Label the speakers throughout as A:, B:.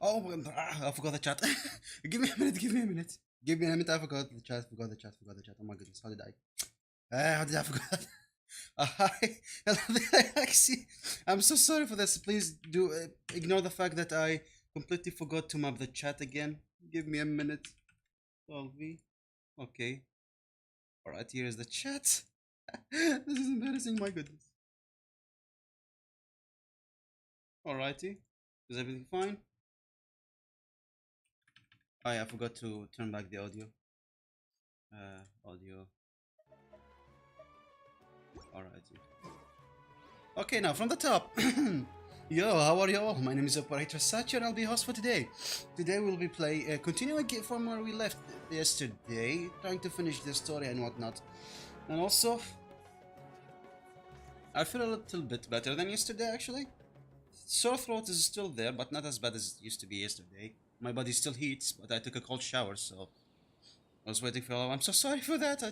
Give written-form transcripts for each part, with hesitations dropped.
A: I forgot the chat. Give me a minute. Give me a minute. Give me a minute. I forgot the chat. Forgot the chat. Forgot the chat. Oh my goodness. How did I? How did I forget? Hi. Actually, I'm so sorry for this. Please do ignore the fact that I completely forgot to map the chat again. Give me a minute. 12V. Okay. Alright, here is the chat. This is embarrassing, my goodness. Alrighty. Is everything fine? Oh yeah, I forgot to turn back the audio. Audio. Alrighty. Okay, now from the top. Yo, how are you all? My name is Operator Sachi and I'll be host for today. Today we'll be continuing from where we left yesterday, trying to finish the story and whatnot. And also, I feel a little bit better than yesterday actually. Sore throat is still there, but not as bad as it used to be yesterday. My body still heats, but I took a cold shower, so I was waiting for all. I'm so sorry for that.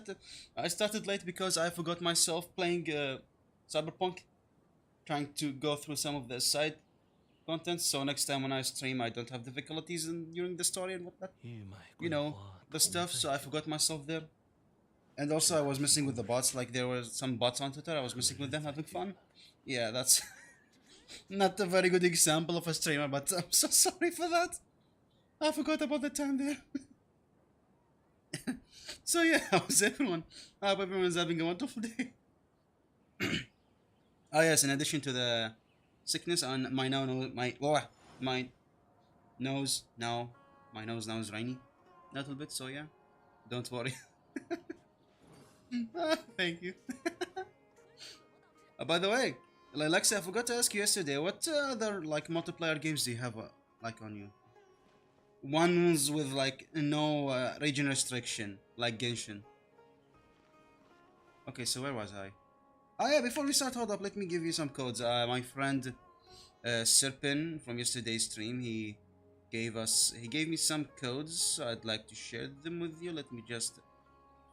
A: I started late because I forgot myself playing Cyberpunk, trying to go through some of the side content. So next time when I stream, I don't have difficulties during the story and whatnot. You know, the stuff. So I forgot myself there. And also I was messing with the bots. Like there were some bots on Twitter. I was messing with them, having fun. Yeah, that's not a very good example of a streamer, but I'm so sorry for that. I forgot about the time there. So yeah, how's everyone? I hope everyone's having a wonderful day. Oh yes, in addition to the sickness on my nose, my nose now, my nose now is rainy, a little bit. So yeah, don't worry. Thank you. By the way, Alexa, I forgot to ask you yesterday. What other like multiplayer games do you have like on you? Ones with like no region restriction, like Genshin. Okay, so where was I? Oh yeah, before we start, hold up, let me give you some codes. My friend Serpin from yesterday's stream, he gave me some codes, so I'd like to share them with you. Let me just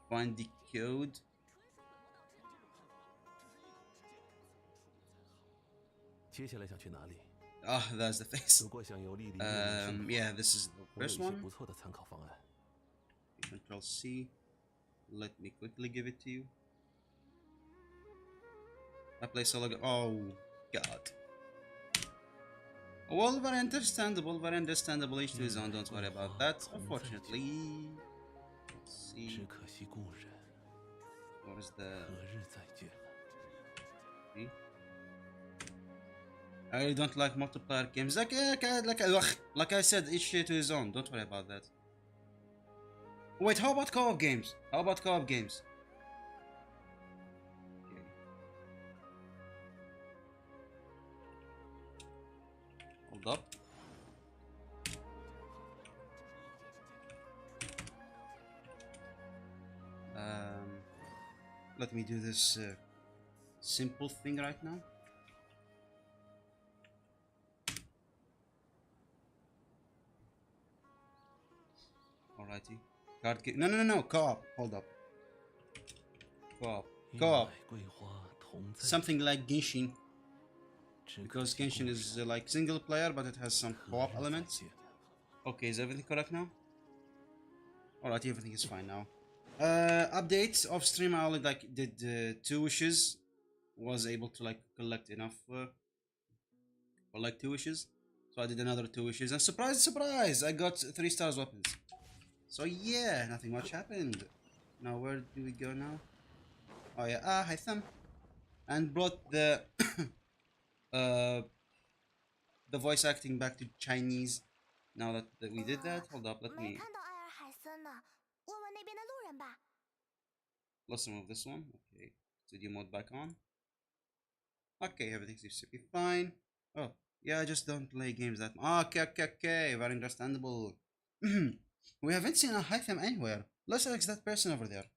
A: find the code. Ah, that's the face. Yeah, this is the first one. Control C. Let me quickly give it to you. I play solo. Oh God. Well, very understandable. Very understandable. Each to his own. Don't worry about that. Unfortunately, let's see. What is the? See? I really don't like multiplayer games. Like I said, each to his own. Don't worry about that. Wait, how about co-op games? How about co-op games? Okay. Hold up. Let me do this simple thing right now. Alrighty. Card game. No. Co-op. Hold up. Co-op. Co-op. Something like Genshin. Because Genshin is like single player, but it has some co-op elements. Okay, is everything correct now? Alright, everything is fine now. Updates off stream. I only like did 2 wishes. Was able to like collect enough for like 2 wishes. So I did another 2 wishes, and surprise, I got 3 stars weapons. So yeah, nothing much happened. Now where do we go now? Oh yeah, hi Thumb. And brought the the voice acting back to Chinese. Now that we did that, hold up, let me. Let's remove this one. Okay, studio mode back on. Okay, everything seems to be fine. Oh, yeah, I just don't play games that much. Okay, very understandable. We haven't seen a Hytham anywhere. Let's ask that person over there.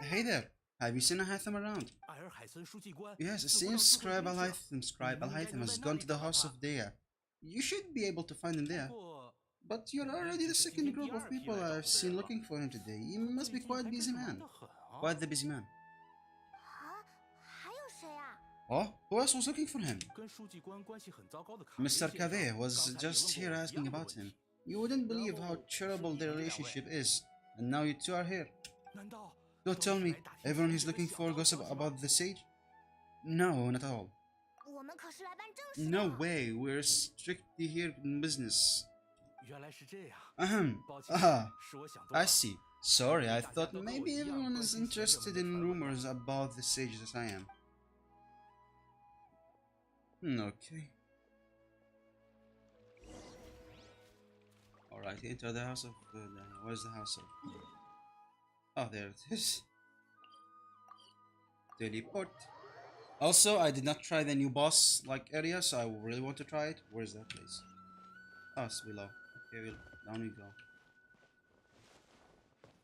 A: Hey there, have you seen a Hytham around? Yes, it seems Scribe Al-Hytham has gone to the House of Dea. You should be able to find him there. But you're already the second group of people I've seen looking for him today. He must be quite busy man. Quite the busy man. Oh, who else was looking for him? Mr. Cave was just here asking about him. You wouldn't believe how terrible their relationship is, and now you two are here. Don't tell me everyone is looking for gossip about the sage? No, not at all. No way, we're strictly here in business. Ahem. Ah, I see. Sorry, I thought maybe everyone is interested in rumors about the sage as I am. Okay. Alright, enter the house of... where's the house of... Oh, there it is. Teleport. Also, I did not try the new boss like area, so I really want to try it. Where is that place? Oh, it's below. Okay, down we go.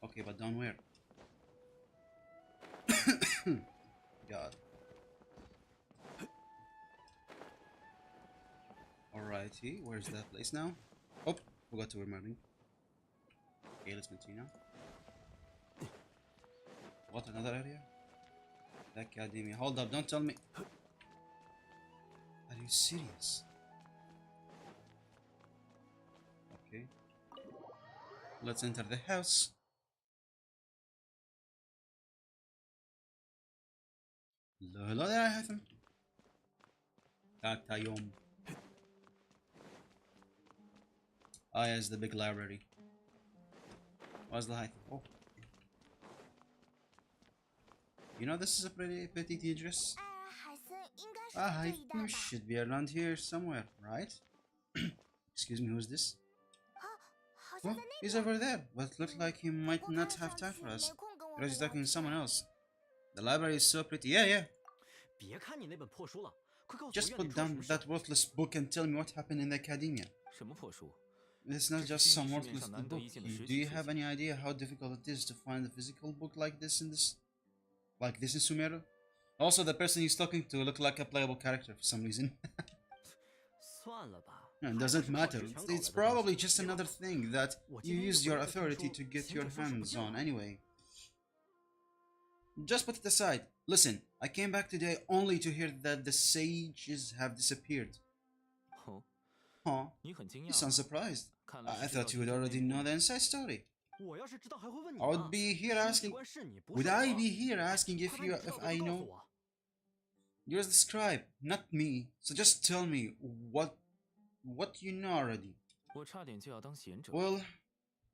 A: Okay, but down where? God. Alrighty, where's that place now? Oh, forgot to remember. Okay, let's continue. What, another area? The academia. Hold up, don't tell me. Are you serious? Okay. Let's enter the house. Hello there, Hatham. Taktayom. Ah, yes, the big library. What's the height? Oh. You know, this is a pretty dangerous. Hatham should be around here somewhere, right? Excuse me, who's this? Oh, he's over there, but looks like he might not have time for us. Because he's talking to someone else. The library is so pretty. Yeah. Just put down that worthless book and tell me what happened in the academia. It's not just some worthless book. Do you have any idea how difficult it is to find a physical book like this in Sumeru? Also, the person he's talking to looked like a playable character for some reason. It doesn't matter. It's probably just another thing that you used your authority to get your hands on anyway. Just put it aside. Listen, I came back today only to hear that the sages have disappeared. Huh? You sound surprised. I thought you would already know the inside story. Would I be here asking if I know? You're the scribe, not me. So just tell me what you know already. Well,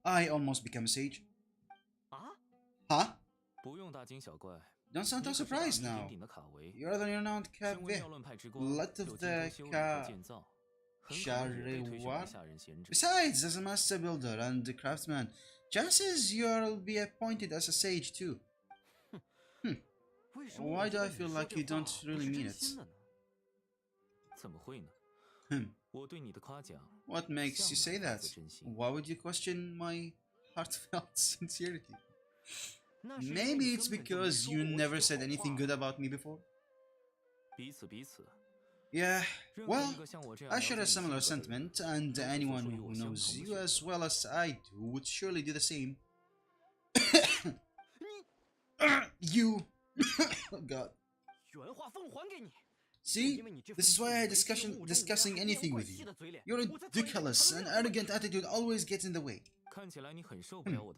A: I almost became a sage. Huh? Don't sound too surprised now. You're the renowned Cave, lot of the Sharewa. Besides, as a master builder and craftsman, chances you'll be appointed as a sage too. Why do I feel like you don't really mean it? What makes you say that? Why would you question my heartfelt sincerity? Maybe it's because you never said anything good about me before? Yeah, well, I share a similar sentiment, and anyone who knows you as well as I do would surely do the same. You! Oh God. See, this is why I discussing anything with you. Your ridiculous and arrogant attitude always gets in the way.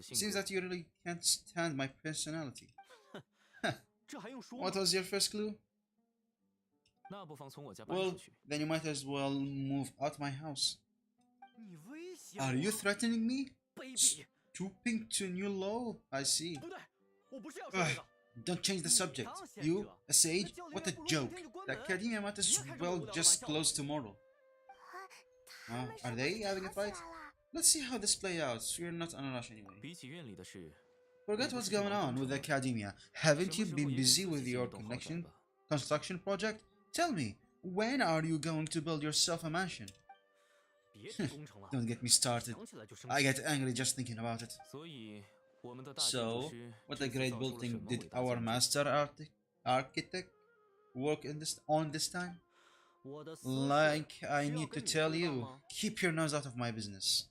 A: Seems that you really can't stand my personality. What was your first clue? Well, then you might as well move out my house. Are you threatening me? Stooping to new law? I see. Don't change the subject. You, a sage? What a joke. The academia might as well just close tomorrow. Are they having a fight? Let's see how this plays out. We're not on a rush anyway. Forget what's going on with the academia. Haven't you been busy with your construction project? Tell me, when are you going to build yourself a mansion? Don't get me started. I get angry just thinking about it. So, what a great building did our master architect work on this time? Like I need to tell you, keep your nose out of my business.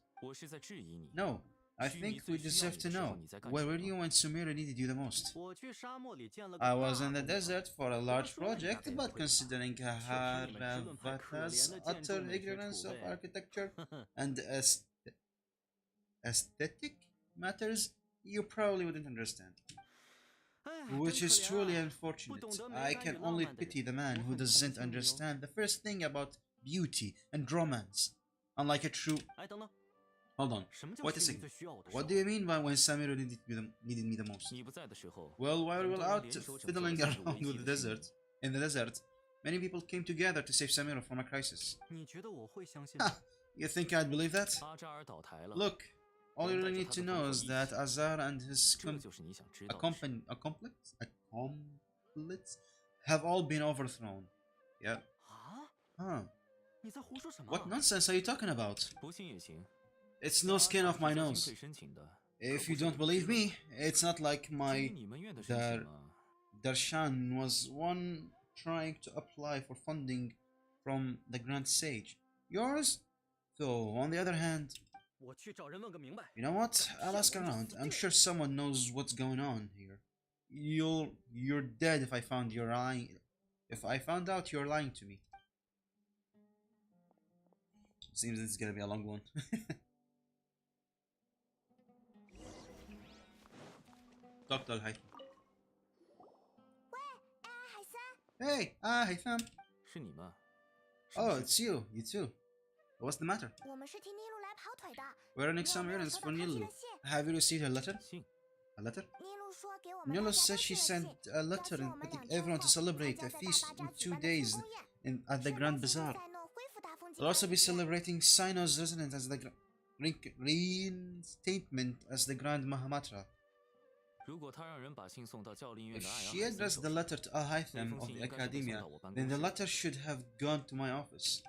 A: No, I think we deserve to know. Where were you when Sumeru needed you the most? I was in the desert for a large project, but considering Haravata's utter ignorance of architecture and aesthetic matters, you probably wouldn't understand. Which is truly unfortunate. I can only pity the man who doesn't understand the first thing about beauty and romance. Unlike a true... Hold on, wait a second. What do you mean by when Samiro needed me the most? Well, while we were out fiddling around with in the desert, many people came together to save Samiro from a crisis. Ha! You think I'd believe that? Look, all you really need to know is that Azar and his accomplices have all been overthrown. Yeah. Huh. What nonsense are you talking about? It's no skin off my nose. If you don't believe me, it's not like my Darshan was one trying to apply for funding from the Grand Sage. Yours? Though, on the other hand... You know what? I'll ask around. I'm sure someone knows what's going on here. You're dead if I found you're lying. If I found out you're lying to me. Seems it's gonna be a long one. Talk to Haitham. Hey, Haitham. Oh, it's you. You too. What's the matter? We're running some errands for Nilu. Have you received a letter? A letter? Nilu said she sent a letter inviting everyone to celebrate a feast in 2 days at the Grand Bazaar. We'll also be celebrating Sino's residence as the reinstatement as the Grand Mahamatra. If she addressed the letter to Al-Haytham of the Academia, then the letter should have gone to my office.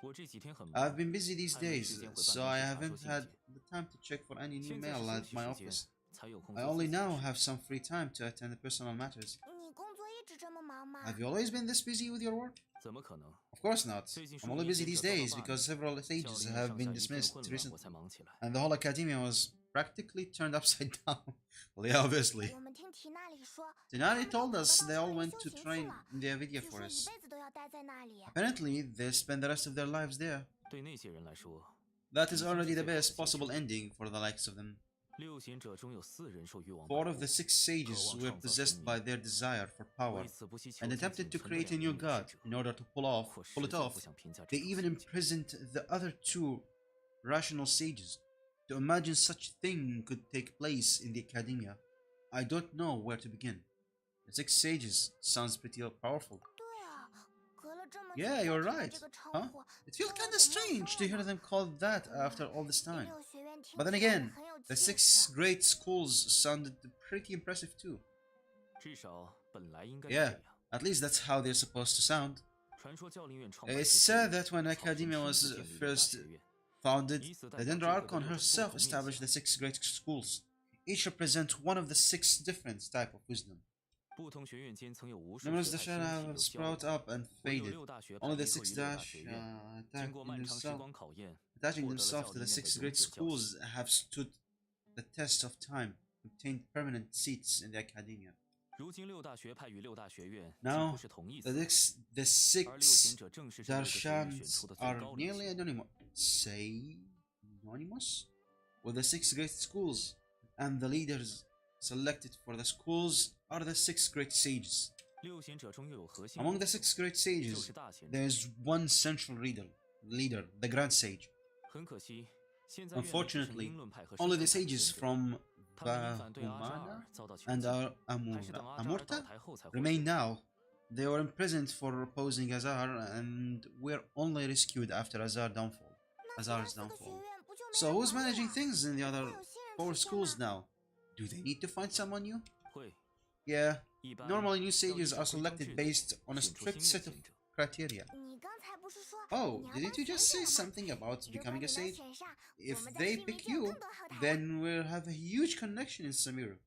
A: I've been busy these days, so I haven't had the time to check for any new mail at my office. I only now have some free time to attend to personal matters. Have you always been this busy with your work? Of course not. I'm only busy these days because several sages have been dismissed recently, and the whole Academia was practically turned upside down. Well, yeah, obviously. Tinari told us they all went to train in the Avidia Forest. Apparently, they spend the rest of their lives there. That is already the best possible ending for the likes of them. 4 of the 6 sages were possessed by their desire for power and attempted to create a new god in order to pull it off. They even imprisoned the other 2 rational sages. To imagine such a thing could take place in the Academia, I don't know where to begin. The 6 sages sounds pretty powerful. Yeah, you're right. Huh? It feels kinda strange to hear them called that after all this time. But then again, the 6 great schools sounded pretty impressive too. Yeah, at least that's how they're supposed to sound. It's said that when Academia was first founded, the Dendra Archon herself established the 6 great schools. Each represent one of the 6 different types of wisdom. Numerous Dashara have sprouted up and faded. Only the 6 attaching themselves to the 6 great schools have stood the test of time, obtained permanent seats in the Academia. Now, the 6 Darshans are nearly anonymous with the 6 great schools, and the leaders selected for the schools are the 6 great sages. Among the 6 great sages, there is one central leader, the Grand Sage. Unfortunately, only the sages from Vahumana and Amurta remain now. They were imprisoned for opposing Azar and were only rescued after Azar's downfall. So who's managing things in the other 4 schools now? Do they need to find someone new? Yeah, normally new sages are selected based on a strict set of criteria. Oh, didn't you just say something about becoming a sage? If they pick you, then we'll have a huge connection in Sumeru.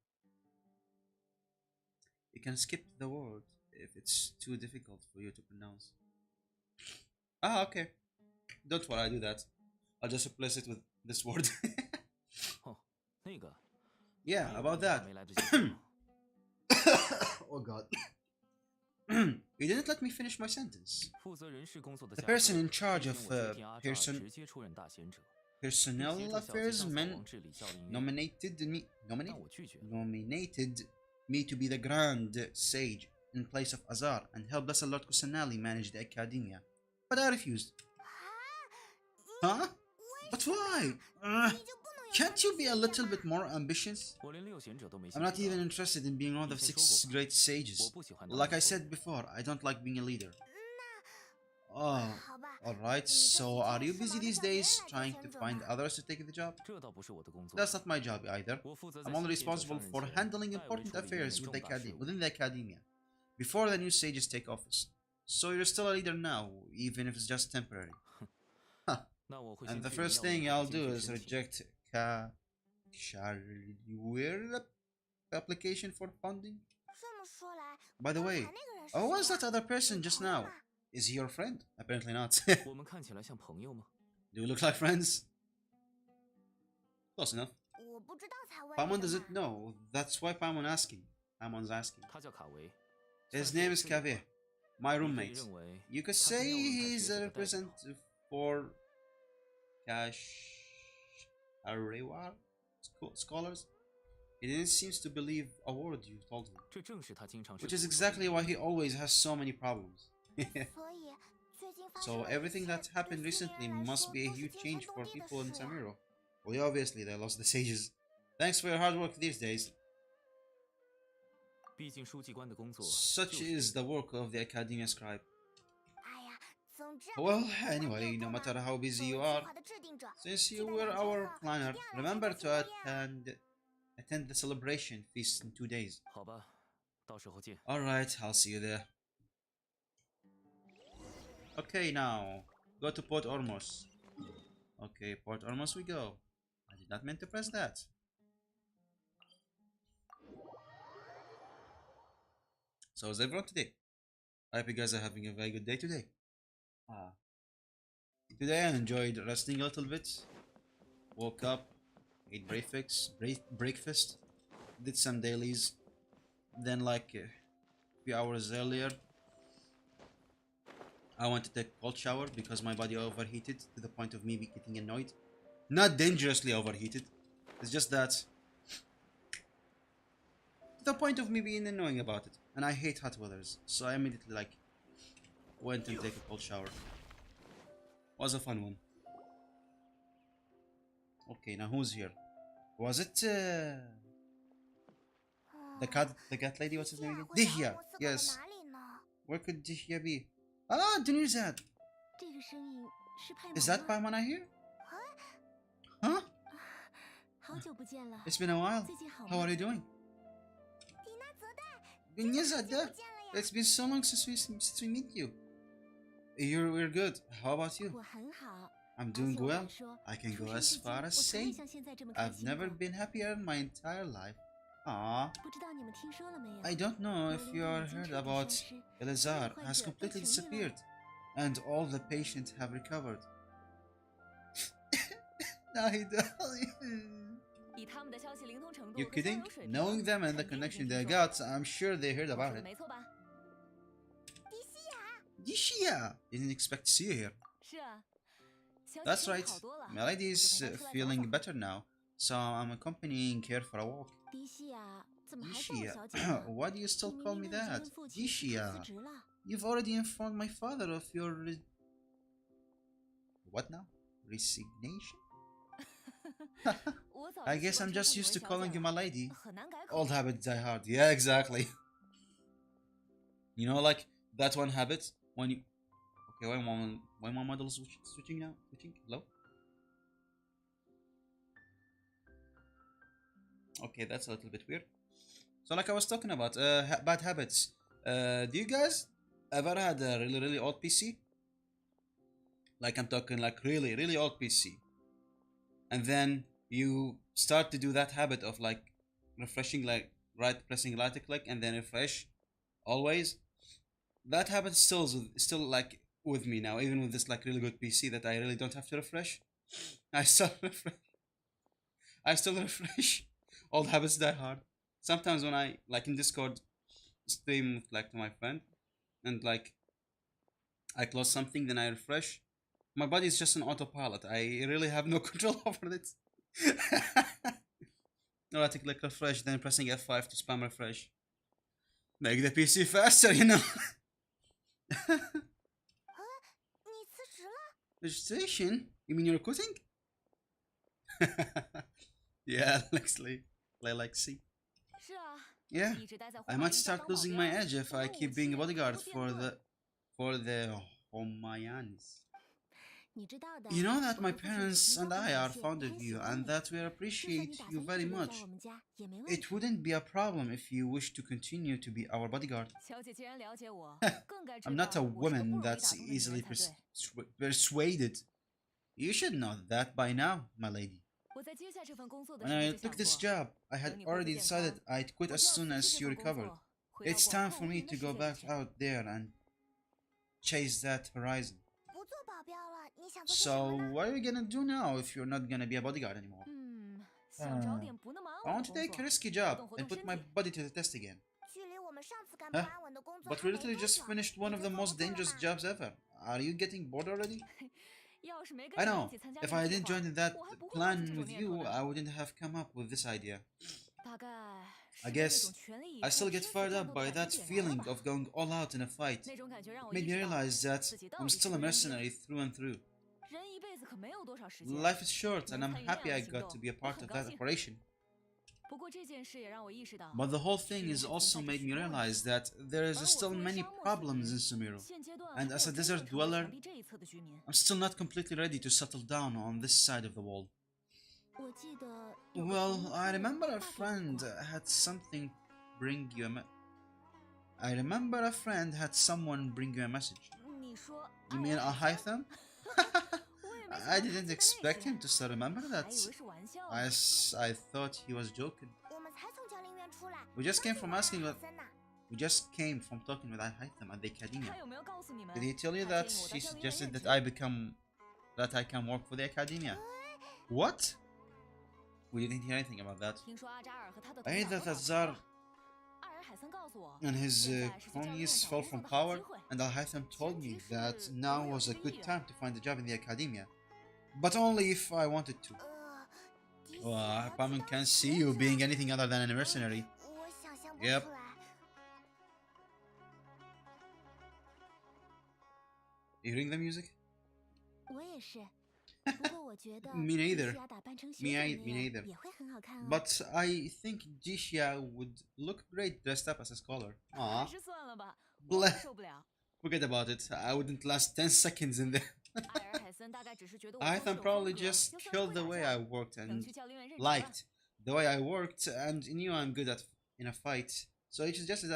A: You can skip the word if it's too difficult for you to pronounce. Ah, okay. Don't worry, I do that. I'll just replace it with this word. Yeah, about that. Oh god. You didn't let me finish my sentence. The person in charge of personnel affairs nominated me to be the Grand Sage in place of Azar and help Blessed Lord Kusanali manage the academia. But I refused. Huh? But why? Can't you be a little bit more ambitious? I'm not even interested in being one of the 6 great sages. Like I said before, I don't like being a leader. Oh, alright, so are you busy these days trying to find others to take the job? That's not my job either. I'm only responsible for handling important affairs within the academia, before the new sages take office. So you're still a leader now, even if it's just temporary. Huh. And the first thing I'll do is reject application for funding. By the way, who was that other person just now? Is he your friend? Apparently not. Do you look like friends? Close enough. Paimon doesn't know. That's why Paimon's asking. His name is Kaveh, my roommate. You could say he's a representative for Arewa scholars. He didn't seem to believe a word you told him, which is exactly why he always has so many problems. So everything that happened recently must be a huge change for people in Sumeru. Well, obviously they lost the sages. Thanks for your hard work these days. Such is the work of the Academia Scribe. Well, anyway, no matter how busy you are, since you were our planner, remember to attend the celebration feast in 2 days. Alright, I'll see you there. Okay, now, go to Port Ormos. Okay, Port Ormos we go. I did not mean to press that. So is everyone today? I hope you guys are having a very good day today. Today I enjoyed resting a little bit. Woke up, ate breakfast, did some dailies. Then like a few hours earlier, I went to take a cold shower because my body overheated to the point of me getting annoyed. Not dangerously overheated. It's just that to the point of me being annoying about it. And I hate hot weathers. So I immediately like went and take a cold shower. Was a fun one. Okay, now who's here? Was it the cat lady? What's his name again? Dihya. Yes. Where could Dihya be? Ah, Dunirzad. Is that Paimon I hear? Huh? It's been a while. How are you doing? Dunirzad, it's been so long since we meet you. We're good. How about you? I'm doing well. I can go as far as saying I've never been happier in my entire life. Ah, I don't know if you heard about Elazar has completely disappeared and all the patients have recovered. You kidding? Knowing them and the connection they got, I'm sure they heard about it. Dishia! Didn't expect to see you here. That's right. My lady is feeling better now, so I'm accompanying her for a walk. Dishia, why do you still call me that? Dishia, you've already informed my father of your what now? Resignation? I guess I'm just used to calling you my lady. Old habits die hard. Yeah, exactly. You know, like that one habit when you. Okay, why my model is switching now? Switching? Hello? Okay, that's a little bit weird. So like I was talking about, bad habits. Do you guys ever had a really old PC? Like I'm talking like really old PC. And then you start to do that habit of like refreshing, like pressing right click and then refresh always. That habit still like with me now, even with this like really good PC that I really don't have to refresh. I still refresh. I still refresh. Old habits die hard. Sometimes when I like in Discord stream with, like to my friend, and like I close something, then I refresh. My body is just an autopilot. I really have no control over it. No, I have to click refresh, then pressing F5 to spam refresh. Make the PC faster, you know. Registration? You mean you're quitting? Yeah, Lexi. Yeah, I might start losing my edge if I keep being a bodyguard for the Homayanis. You know that my parents and I are fond of you and that we appreciate you very much. It wouldn't be a problem if you wish to continue to be our bodyguard. I'm not a woman that's easily persuaded. You should know that by now, my lady. When I took this job, I had already decided I'd quit as soon as you recovered. It's time for me to go back out there and chase that horizon. So, what are you gonna do now if you're not gonna be a bodyguard anymore? I want to take a risky job and put my body to the test again. Huh? But we literally just finished one of the most dangerous jobs ever. Are you getting bored already? I know. If I didn't join that plan with you, I wouldn't have come up with this idea. I guess I still get fired up by that feeling of going all out in a fight. It made me realize that I'm still a mercenary through and through. Life is short and I'm happy I got to be a part of that operation. But the whole thing has also made me realize that there is still many problems in Sumeru, and as a desert dweller, I'm still not completely ready to settle down on this side of the wall. Well, I remember a friend had someone bring you a message. You mean Ahitham? I didn't expect him to still remember that. I thought he was joking. We just came from talking with Ahitham at the academia. Did he tell you that she suggested that I can work for the academia? What? We didn't hear anything about that. I heard that Azar and his cronies fell from power, and Al-Haytham told me that now was a good time to find a job in the academia. But only if I wanted to. Well, Paman can't see you being anything other than a mercenary. Yep. You hearing the music? Me neither. Me neither. But I think Jixia would look great dressed up as a scholar. Aww. Bleh. Forget about it. I wouldn't last 10 seconds in there. Aytham probably just killed the way I worked and liked the way I worked and knew I'm good at in a fight. So it suggested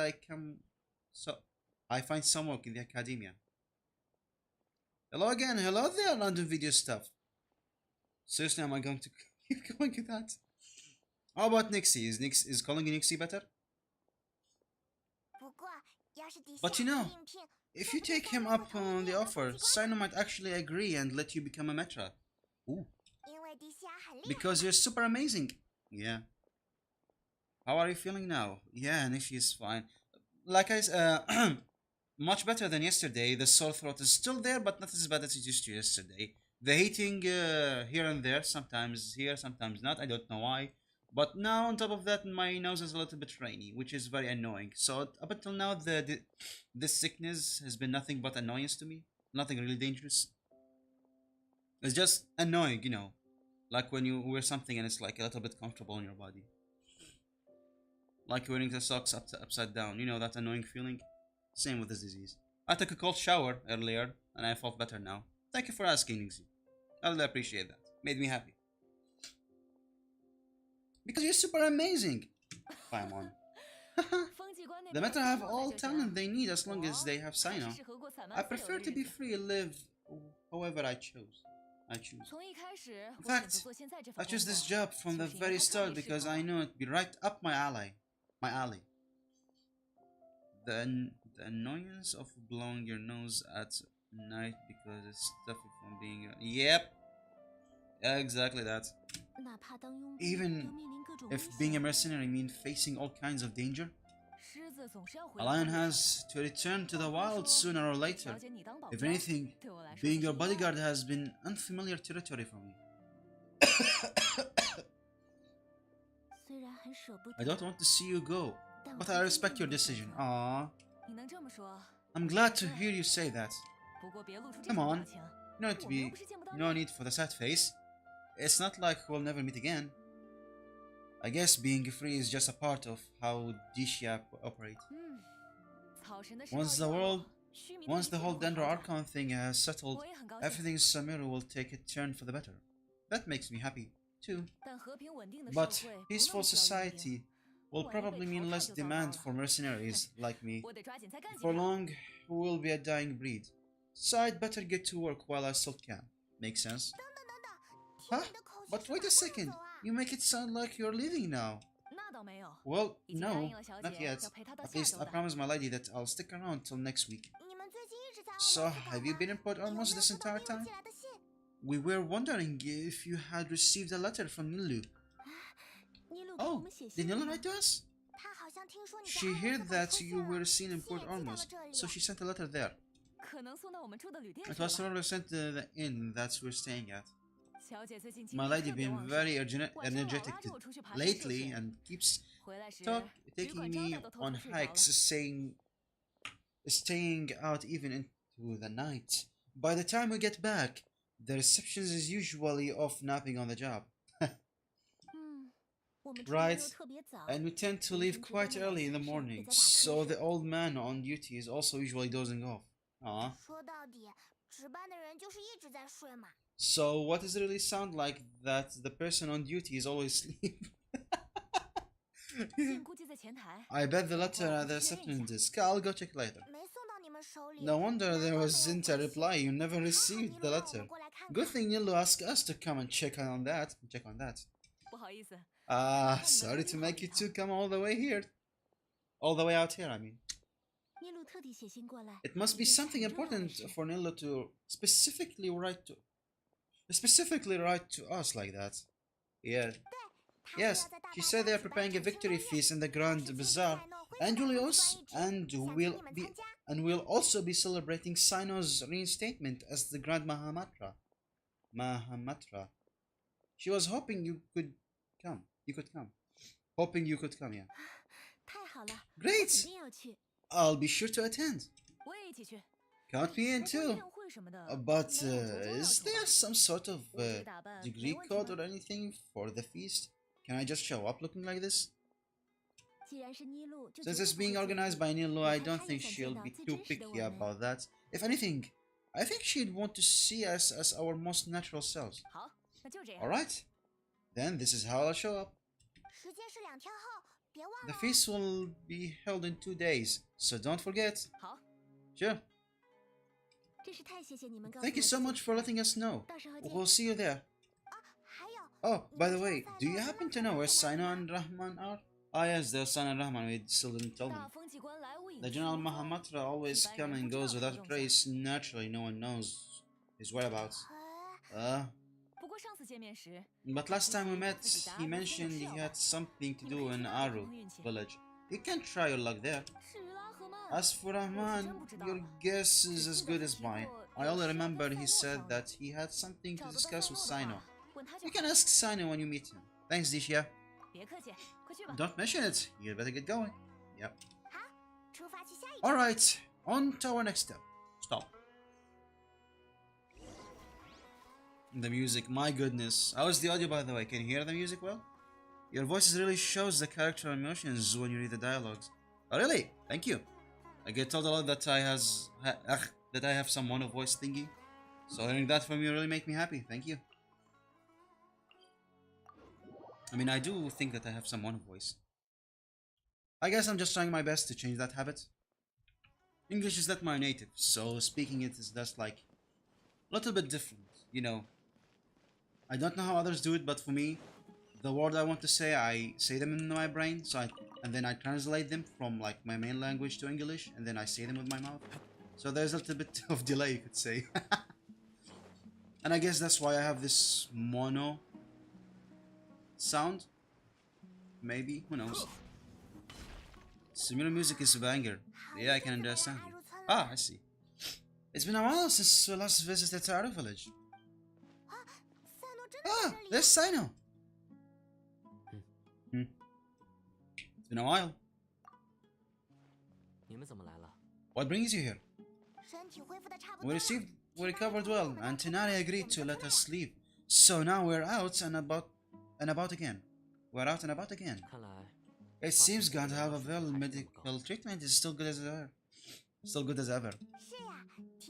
A: I find some work in the academia. Hello again. Hello there, London video stuff. Seriously, am I going to keep going with that? How about Nixie? Is calling you Nixie better? But you know, if you take him up on the offer, Sino might actually agree and let you become a Metra. Ooh. Because you're super amazing. Yeah. How are you feeling now? Yeah, Nishi is fine. Like I said, much better than yesterday. The sore throat is still there, but not as bad as it used to yesterday. The heating here and there, sometimes here, sometimes not. I don't know why. But now, on top of that, my nose is a little bit rainy, which is very annoying. So up until now, this sickness has been nothing but annoyance to me. Nothing really dangerous. It's just annoying, you know. Like when you wear something and it's like a little bit comfortable on your body. Like wearing the socks upside down. You know that annoying feeling? Same with this disease. I took a cold shower earlier and I felt better now. Thank you for asking, Nixie. I really appreciate that. Made me happy. Because you're super amazing. Fine on. The Meta have all talent they need as long as they have Sino. I prefer to be free and live however I choose. In fact, I chose this job from the very start because I knew it'd be right up my alley. The annoyance of blowing your nose at night because it's stuffy from being... Yep. Yeah, exactly that. Even if being a mercenary means facing all kinds of danger? A lion has to return to the wild sooner or later. If anything, being your bodyguard has been unfamiliar territory for me. I don't want to see you go, but I respect your decision. Aww. I'm glad to hear you say that. Come on, no need for the sad face. It's not like we'll never meet again. I guess being free is just a part of how Dishia operate. Once the whole Dendro Archon thing has settled, everything in Sumeru will take a turn for the better. That makes me happy, too. But peaceful society will probably mean less demand for mercenaries like me. For long, we will be a dying breed. So I'd better get to work while I still can. Makes sense? Huh? But wait a second, you make it sound like you're leaving now. Well, no, not yet. At least I promised my lady that I'll stick around till next week. So, have you been in Port almost this entire time? We were wondering if you had received a letter from Nilu. Oh, did Nilu write to us? She heard that you were seen in Port Ormuz, so she sent a letter there. It was probably sent to the inn that we're staying at. My lady been very energetic lately and keeps taking me on hikes, staying out even into the night. By the time we get back, the reception is usually off napping on the job. Right, and we tend to leave quite early in the morning, so the old man on duty is also usually dozing off. Aww. So what does it really sound like that the person on duty is always asleep? I bet the letter at the reception desk. I'll go check later. No wonder there wasn't a reply. You never received the letter. Good thing Nilu asked us to come and check on that. Sorry to make you two come all the way here. All the way out here, I mean. It must be something important for Nilu to specifically write to us like that. Yeah. Yes, she said they are preparing a victory feast in the Grand Bazaar, and we'll also be celebrating Sino's reinstatement as the Grand Mahamatra. She was hoping you could come. Hoping you could come, yeah. Great! I'll be sure to attend. Count me in too. But is there some sort of degree code or anything for the feast? Can I just show up looking like this? Since it's being organized by Nilu, I don't think she'll be too picky about that. If anything, I think she'd want to see us as our most natural selves. Alright, then this is how I'll show up. The feast will be held in 2 days, so don't forget. Sure. Thank you so much for letting us know. We'll see you there. Oh, by the way, do you happen to know where Sino and Rahman are? Ah yes, they're Sino and Rahman, we still didn't tell them. The General Mahamatra always comes and goes without a trace. Naturally, no one knows his whereabouts. But last time we met, he mentioned he had something to do in Aru village. You can try your luck there. As for Rahman, your guess is as good as mine. I only remember he said that he had something to discuss with Sino. You can ask Sino when you meet him. Thanks, Dishia. Don't mention it. You better get going. Yep. Alright, on to our next step. Stop. The music, my goodness. How's the audio, by the way? Can you hear the music well? Your voice really shows the character emotions when you read the dialogues. Oh, really? Thank you. I get told a lot that I have some mono voice thingy. So hearing that from you really make me happy. Thank you. I mean, I do think that I have some mono voice. I guess I'm just trying my best to change that habit. English is not my native, so speaking it is just like a little bit different, you know. I don't know how others do it, but for me, the word I want to say, I say them in my brain, and then I translate them from like my main language to English, and then I say them with my mouth. So there's a little bit of delay, you could say. And I guess that's why I have this mono sound? Maybe, who knows? Sumeru music is a banger. Yeah, I can understand you. Ah, I see. It's been a while since we last visited our village. Ah, there's Sino. It's been a while. What brings you here? We recovered well, and Tenari agreed to let us leave. So now we're out and about again. We're out and about again. It seems God have a well medical treatment is still good as ever. Still good as ever.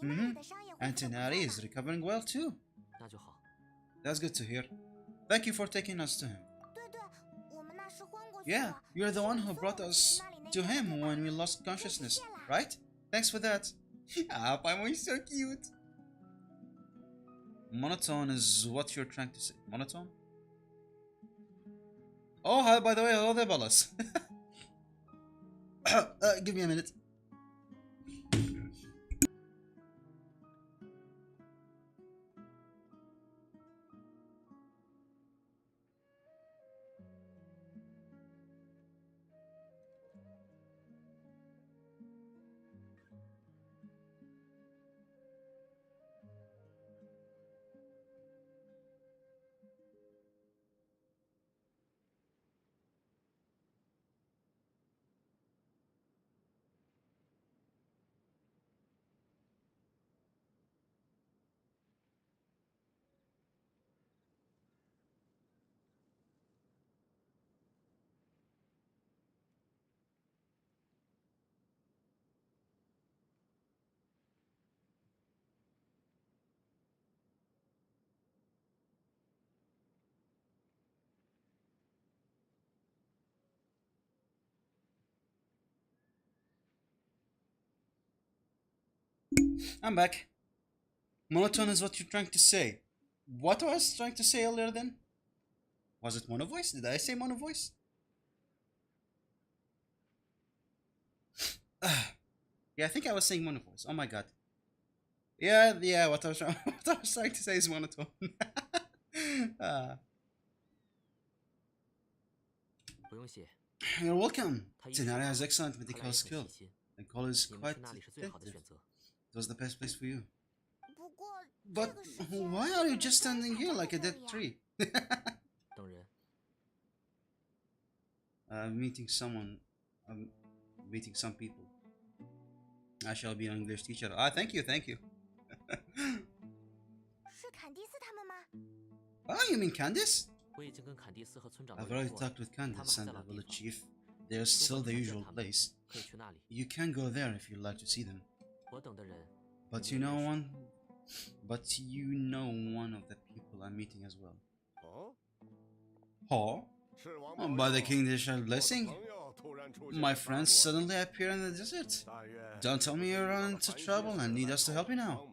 A: And Tenari is recovering well too. That's good to hear. Thank you for taking us to him. Yeah, you're the one who brought us to him when we lost consciousness, right? Thanks for that. Ah, Paimon is so cute. Monotone is what you're trying to say. Monotone? Oh, hi, by the way, hello there, Ballas. Give me a minute. I'm back. Monotone is what you're trying to say. What was I trying to say earlier then? Was it mono voice? Did I say mono voice? Yeah, I think I was saying mono voice. Oh my god. Yeah, what I was, what I was trying to say is monotone. You're welcome. Tenari has excellent medical skill. And Call is quite attentive. It was the best place for you. But why are you just standing here like a dead tree? I'm meeting someone. I'm meeting some people. I shall be an English teacher. Ah, thank you. Ah, you mean Candice? I've already talked with Candice and the village chief. There's still the usual place. You can go there if you'd like to see them. But you know one of the people I'm meeting as well. Oh? By the king they shall blessing? My friends suddenly appear in the desert. Don't tell me you're into trouble and need us to help you now.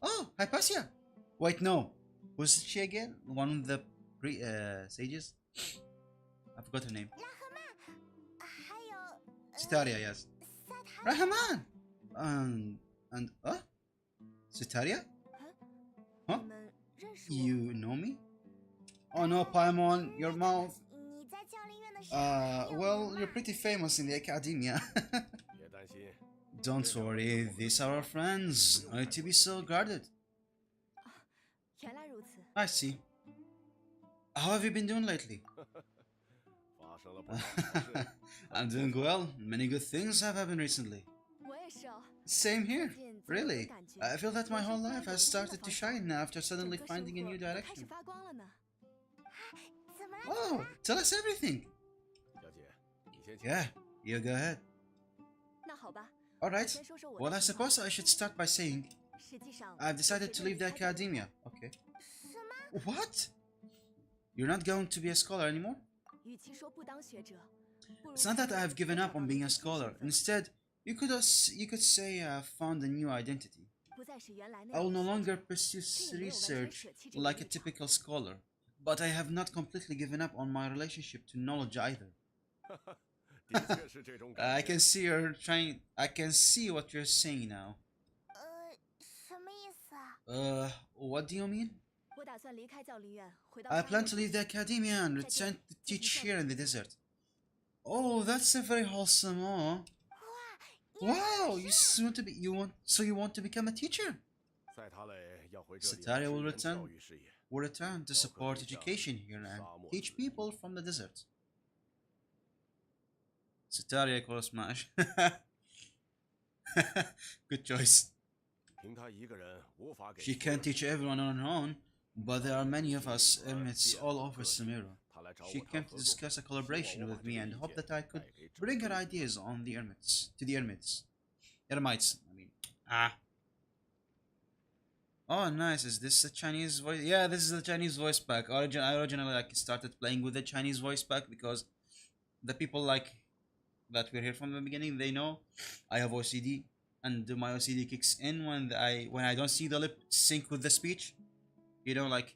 A: Oh, Hypatia! Wait, no. Who's she again? One of the sages? I forgot her name. Citaria, yes. Rahman! And Citaria? Huh? You know me? Oh no, Paimon, your mouth. Well, you're pretty famous in the academia. Don't worry, these are our friends. No need to be so guarded. I see. How have you been doing lately? I'm doing well. Many good things have happened recently. Same here. Really. I feel that my whole life has started to shine after suddenly finding a new direction. Oh, tell us everything. Yeah, you go ahead. Alright, well I suppose I should start by saying I've decided to leave the academia. Okay. What? You're not going to be a scholar anymore? It's not that I've given up on being a scholar. Instead, you could say I've found a new identity. I will no longer pursue research like a typical scholar, but I have not completely given up on my relationship to knowledge either. I can see what you're saying now. What do you mean? I plan to leave the academia and return to teach here in the desert. Oh, that's a very wholesome. Oh, wow! You want to become a teacher? Sataria will return to support education here and teach people from the desert. Sataria cross smash. Good choice. She can't teach everyone on her own, but there are many of us ermites all over sumeru. She came to discuss a collaboration with me and hoped that I could bring her ideas on the ermites to the ermites. Ermites, I mean. Ah. Oh, nice. Is this a Chinese voice? Yeah, this is a Chinese voice pack. I originally started playing with the Chinese voice pack because the people that were here from the beginning, they know I have OCD, and my OCD kicks in when I don't see the lip sync with the speech. You know, like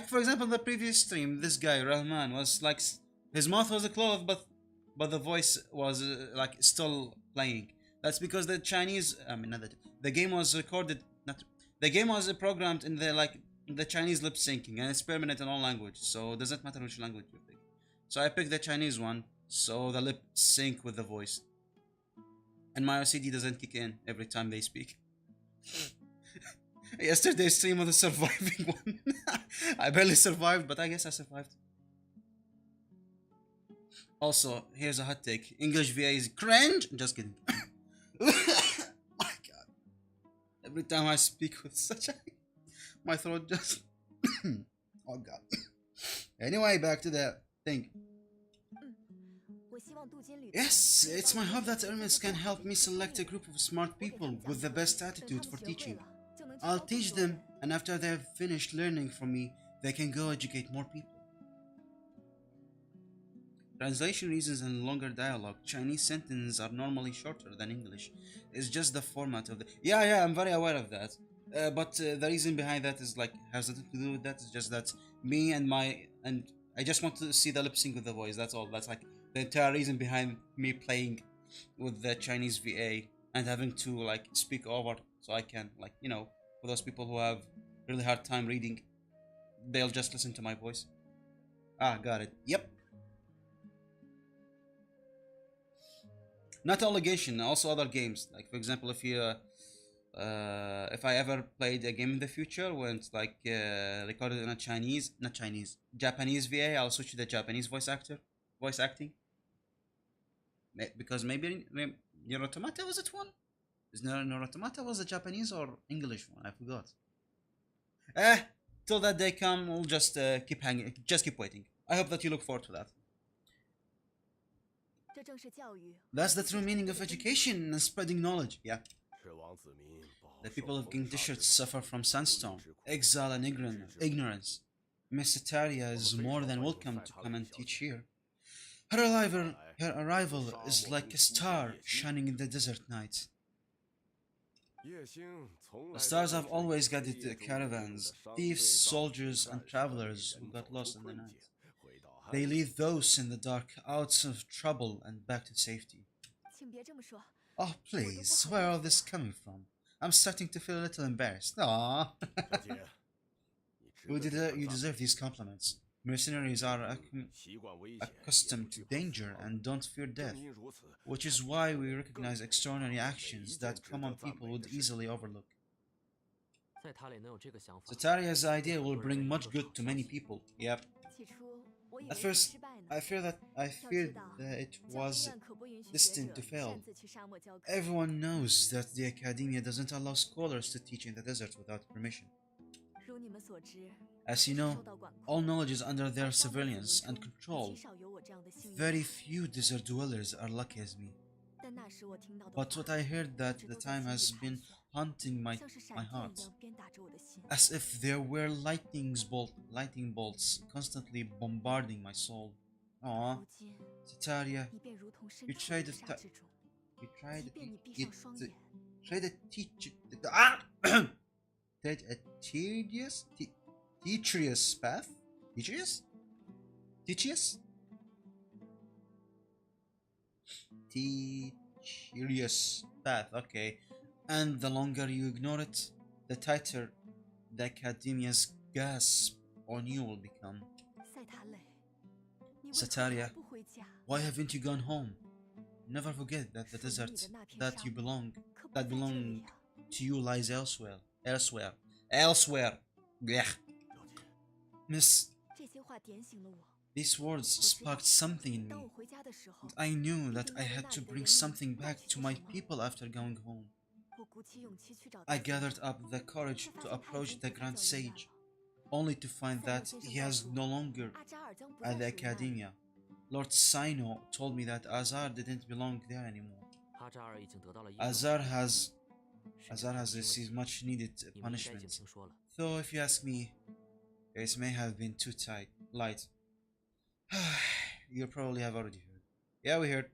A: for example, the previous stream, this guy Rahman was like his mouth was closed, but the voice was like still playing. That's because the Chinese, I mean, not that the game was recorded. Not the game was programmed in the Chinese lip syncing, and it's permanent in all languages, so it doesn't matter which language you pick. So I picked the Chinese one, so the lip sync with the voice, and my OCD doesn't kick in every time they speak. Yesterday's stream was a surviving one. I barely survived, but I guess I survived. Also, here's a hot take: English VA is cringe. Just kidding. My God! Every time I speak with such a, my throat just. Oh God. Anyway, back to the thing. Yes, it's my hope that ermites can help me select a group of smart people with the best attitude for teaching. I'll teach them, and after they've finished learning from me, they can go educate more people. Translation reasons and longer dialogue. Chinese sentences are normally shorter than English. It's just the format of the. Yeah, I'm very aware of that. But the reason behind that is has nothing to do with that. It's just that me and I just want to see the lip sync with the voice. That's all. That's like the entire reason behind me playing with the Chinese VA and having to speak over, so I can for those people who have really hard time reading, they'll just listen to my voice. Ah, got it. Yep. Not only Genshin, also other games. Like for example, if I ever played a game in the future when it's recorded in a Japanese VA, I'll switch to the Japanese voice acting. Because maybe Nier Automata was it one? Is Nier Automata was a Japanese or English one? I forgot. Till that day come, we'll just keep hanging, just keep waiting. I hope that you look forward to that. That's the true meaning of education and spreading knowledge. Yeah. The people of Genshin suffer from sandstone, exile, and ignorance. Miss Sataria is more than welcome to come and teach here. Her arrival is like a star shining in the desert night. The stars have always guided caravans, thieves, soldiers, and travelers who got lost in the night. They lead those in the dark out of trouble and back to safety. Oh, please, where are this coming from? I'm starting to feel a little embarrassed. Aww. You deserve these compliments. Mercenaries are accustomed to danger and don't fear death, which is why we recognize extraordinary actions that common people would easily overlook. Sataria's idea will bring much good to many people. Yep. At first, I feared that it was destined to fail. Everyone knows that the academia doesn't allow scholars to teach in the desert without permission. As you know, all knowledge is under their surveillance and control. Very few desert dwellers are lucky as me. But what I heard that the time has been haunting my heart, as if there were lightning bolts constantly bombarding my soul. Aww, Sataria, you tried to trade a teacherous path? Teacherous path, okay. And the longer you ignore it, the tighter the academia's gasp on you will become. Sataria, why haven't you gone home? Never forget that the desert that belong to you lies elsewhere. Elsewhere. Blech. Miss, these words sparked something in me. And I knew that I had to bring something back to my people after going home. I gathered up the courage to approach the Grand Sage, only to find that he is no longer at the Academia. Lord Sino told me that Azar didn't belong there anymore. Azar has received much needed punishment. Though if you ask me, it may have been too light. You probably have already heard. Yeah, we heard.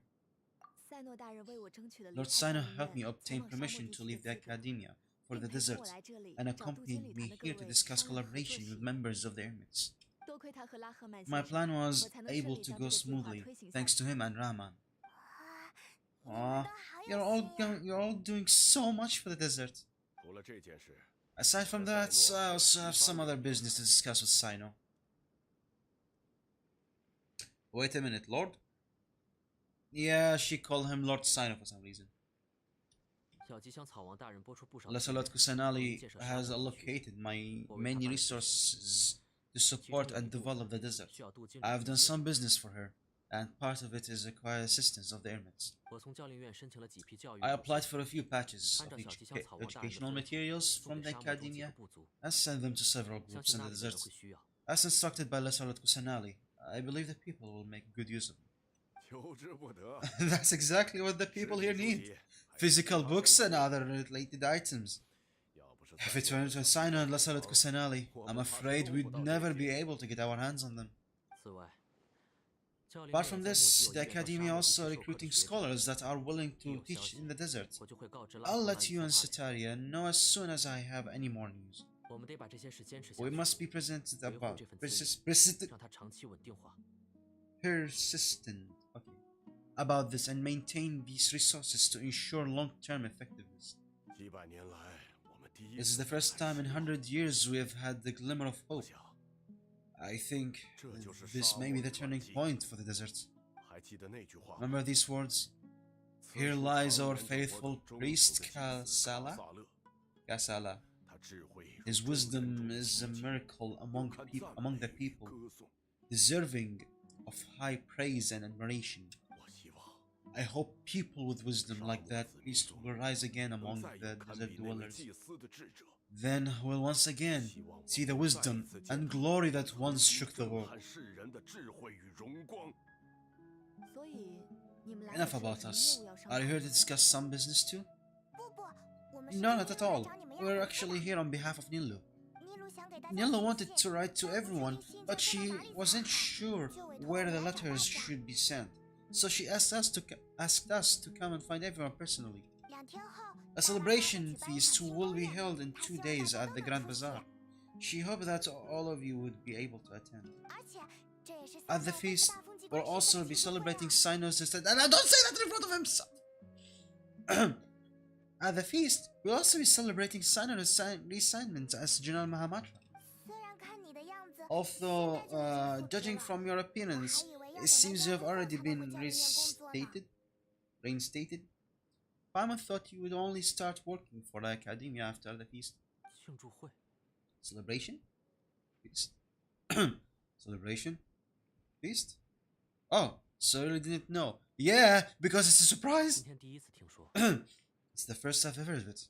A: Lord Sino helped me obtain permission to leave the Academia for the desert and accompanied me here to discuss collaboration with members of the Eremites. My plan was able to go smoothly, thanks to him and Rahman. Aw, you're all doing so much for the desert. Aside from that, I also have some other business to discuss with Sino. Wait a minute, Lord? Yeah, she called him Lord Sino for some reason. Lasalat Kusanali has allocated my many resources to support and develop the desert. I have done some business for her, and part of it is require assistance of the Eremites. I applied for a few patches of educational materials from the Academia and sent them to several groups in the desert. As instructed by Lasalat Kusanali, I believe the people will make good use of them. That's exactly what the people here need. Physical books and other related items. If it weren't for Sino and Lasalat Kusanali, I'm afraid we'd never be able to get our hands on them. Apart from this, the Academia also recruiting scholars that are willing to teach in the desert. I'll let you and Sataria know as soon as I have any more news. We must be persistent about this and maintain these resources to ensure long-term effectiveness. This is the first time in 100 years we have had the glimmer of hope. I think this may be the turning point for the desert. Remember these words? Here lies our faithful priest Kasala. His wisdom is a miracle among the people, deserving of high praise and admiration. I hope people with wisdom like that priest will rise again among the desert dwellers. Then we'll once again see the wisdom and glory that once shook the world. Enough about us. Are you here to discuss some business too? No, not at all. We're actually here on behalf of Nilu. Nilu wanted to write to everyone, but she wasn't sure where the letters should be sent. So she asked us to come and find everyone personally. A celebration feast will be held in 2 days at the Grand Bazaar. She hoped that all of you would be able to attend. At the feast, we'll also be celebrating Sino's and I don't say that in front of him! At the feast, we'll also be celebrating Sino's reassignment as General Mahamatra. Although, judging from your appearance, it seems you have already been reinstated. Paimon thought you would only start working for the Academia after the feast. Celebration? Feast. Celebration? Feast? Oh, so you really didn't know. Yeah, because it's a surprise! It's the first I've ever heard of it.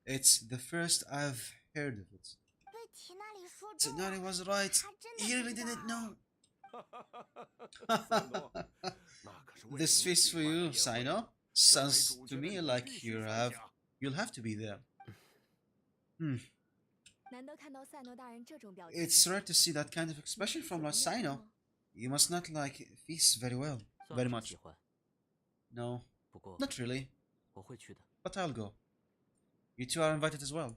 A: It's the first I've heard of it. Tsunari was right. He really didn't know. This feast for you, Sino. Sounds to me like you'll have to be there. It's rare to see that kind of expression from Lord Sino. You must not like feasts very much. No, not really. But I'll go. You two are invited as well.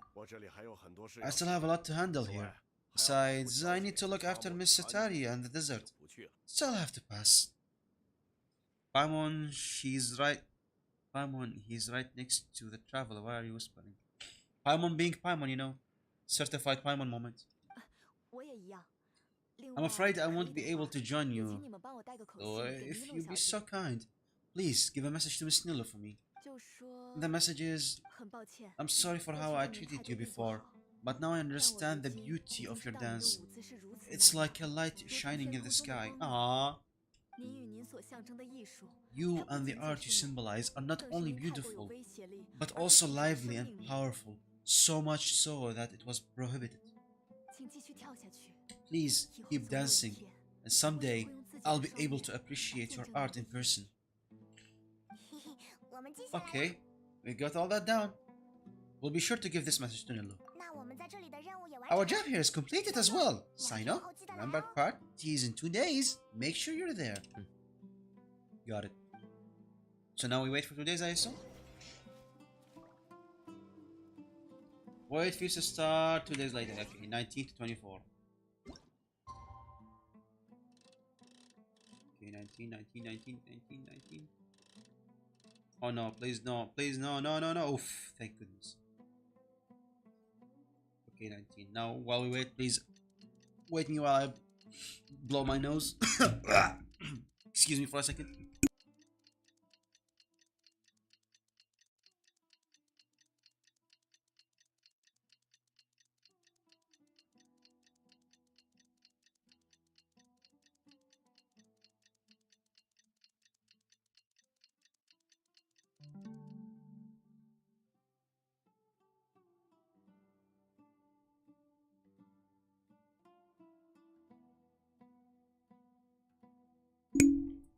A: I still have a lot to handle here. Besides, I need to look after Miss Satari and the desert. So I'll have to pass. Paimon, he's right next to the traveler. Why are you whispering? Paimon being Paimon, you know. Certified Paimon moment. I'm afraid I won't be able to join you. So if you'd be so kind, please give a message to Miss Nilo for me. The message is, I'm sorry for how I treated you before, but now I understand the beauty of your dance. It's like a light shining in the sky. Ah, you and the art you symbolize are not only beautiful, but also lively and powerful, so much so that it was prohibited. Please keep dancing, and someday I'll be able to appreciate your art in person. Okay, we got all that down. We'll be sure to give this message to Nilu. Our job here is completed as well. Sign up. Remember parties in 2 days. Make sure you're there. Got it. So now we wait for 2 days, I assume? Wait for you to start 2 days later. Okay, 19 to 24. Okay, 19, 19, 19, 19, 19. Oh no, please no, please no, no, no, no. Oof, thank goodness. Okay, 19. Now, while we wait, please wait me while I blow my nose. Excuse me for a second.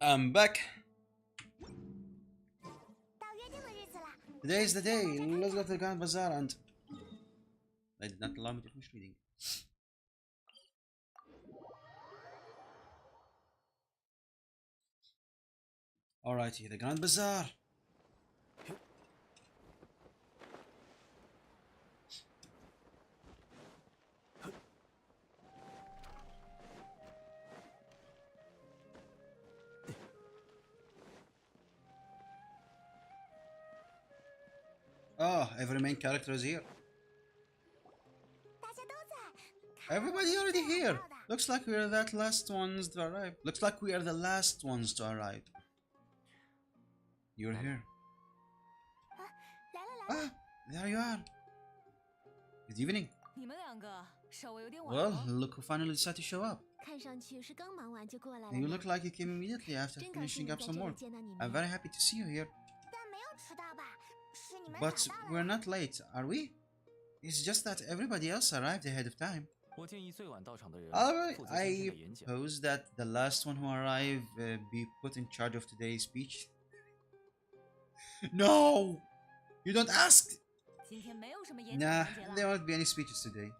A: I'm back. Today is the day. Let's go to the Grand Bazaar and... They did not allow me to finish reading. Alrighty, the Grand Bazaar. Oh, every main character is here. Everybody already here. Looks like we are the last ones to arrive. Looks like we are the last ones to arrive. You're here. Ah, there you are. Good evening. Well, look who finally decided to show up. You look like you came immediately after finishing up some work. I'm very happy to see you here. But we're not late, are we? It's just that everybody else arrived ahead of time. I propose that the last one who arrived be put in charge of today's speech. No! You don't ask! Nah, there won't be any speeches today.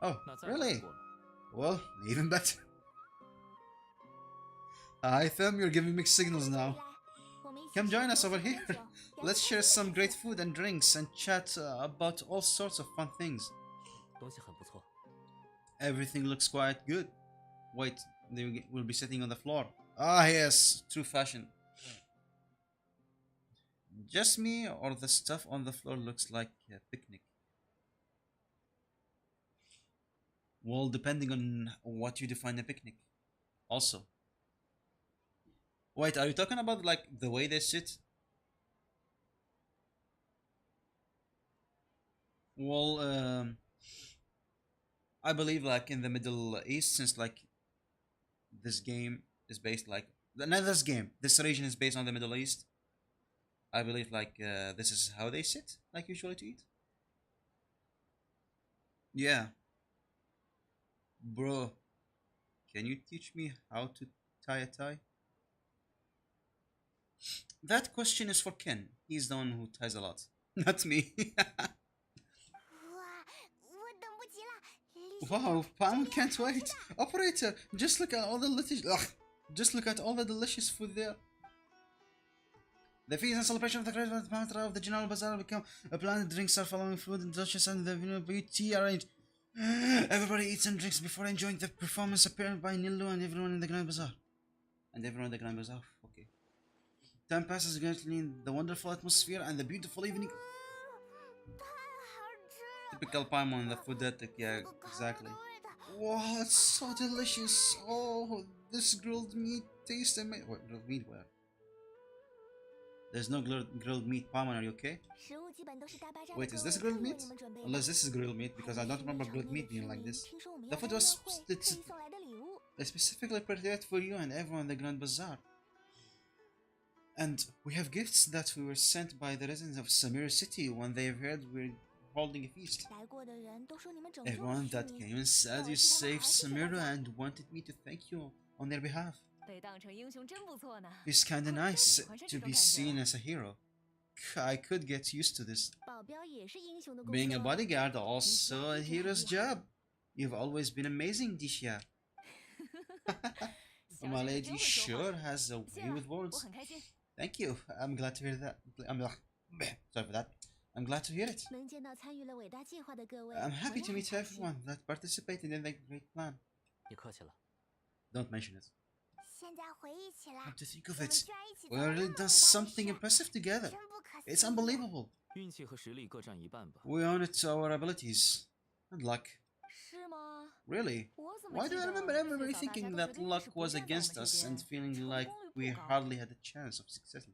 A: Oh, really? Well, even better. Hi, Them, you're giving mixed signals now. Come join us over here. Let's share some great food and drinks and chat about all sorts of fun things. Everything looks quite good. Wait, they will be sitting on the floor. Ah, yes, true fashion. Just me, or the stuff on the floor looks like a picnic? Well, depending on what you define a picnic. Also. Wait, are you talking about like the way they sit? Well, I believe like in the Middle East, since like this game is based like not this game, this region is based on the Middle East. I believe like this is how they sit, like usually to eat. Yeah, bro, can you teach me how to tie a tie? That question is for Ken. He's the one who ties a lot, not me. Wow, Pam can't wait. Operator, just look at all the just look at all the delicious food there. The feast and celebration of the great mantra of the General Bazaar become a planned drinks are following food and dishes and the beauty arranged. Everybody eats and drinks before enjoying the performance appeared by Nilu and everyone in the Grand Bazaar. Okay. Time passes greatly in the wonderful atmosphere and the beautiful evening. Typical Paimon, the food ethic, yeah, exactly. Wow, it's so delicious. Oh, this grilled meat tastes amazing. What grilled meat? Where? There's no grilled meat. Palman, are you okay? Wait, is this grilled meat? Unless this is grilled meat, because I don't remember grilled meat being like this. The food was specifically prepared for you and everyone in the Grand Bazaar. And we have gifts that we were sent by the residents of Sumeru City when they heard we're holding a feast. Everyone that came and said you saved Sumeru and wanted me to thank you on their behalf. It's kinda nice to be seen as a hero. I could get used to this. Being a bodyguard also a hero's job. You've always been amazing, Disha. My lady sure has a way with words. Thank you. I'm glad to hear that. Sorry for that. I'm glad to hear it. I'm happy to meet everyone that participated in the great plan. Don't mention it. Come to think of it, we really done something impressive together. It's unbelievable. We own it to our abilities and luck. Really? Why do I remember everybody thinking that luck was against us and feeling like we hardly had a chance of success?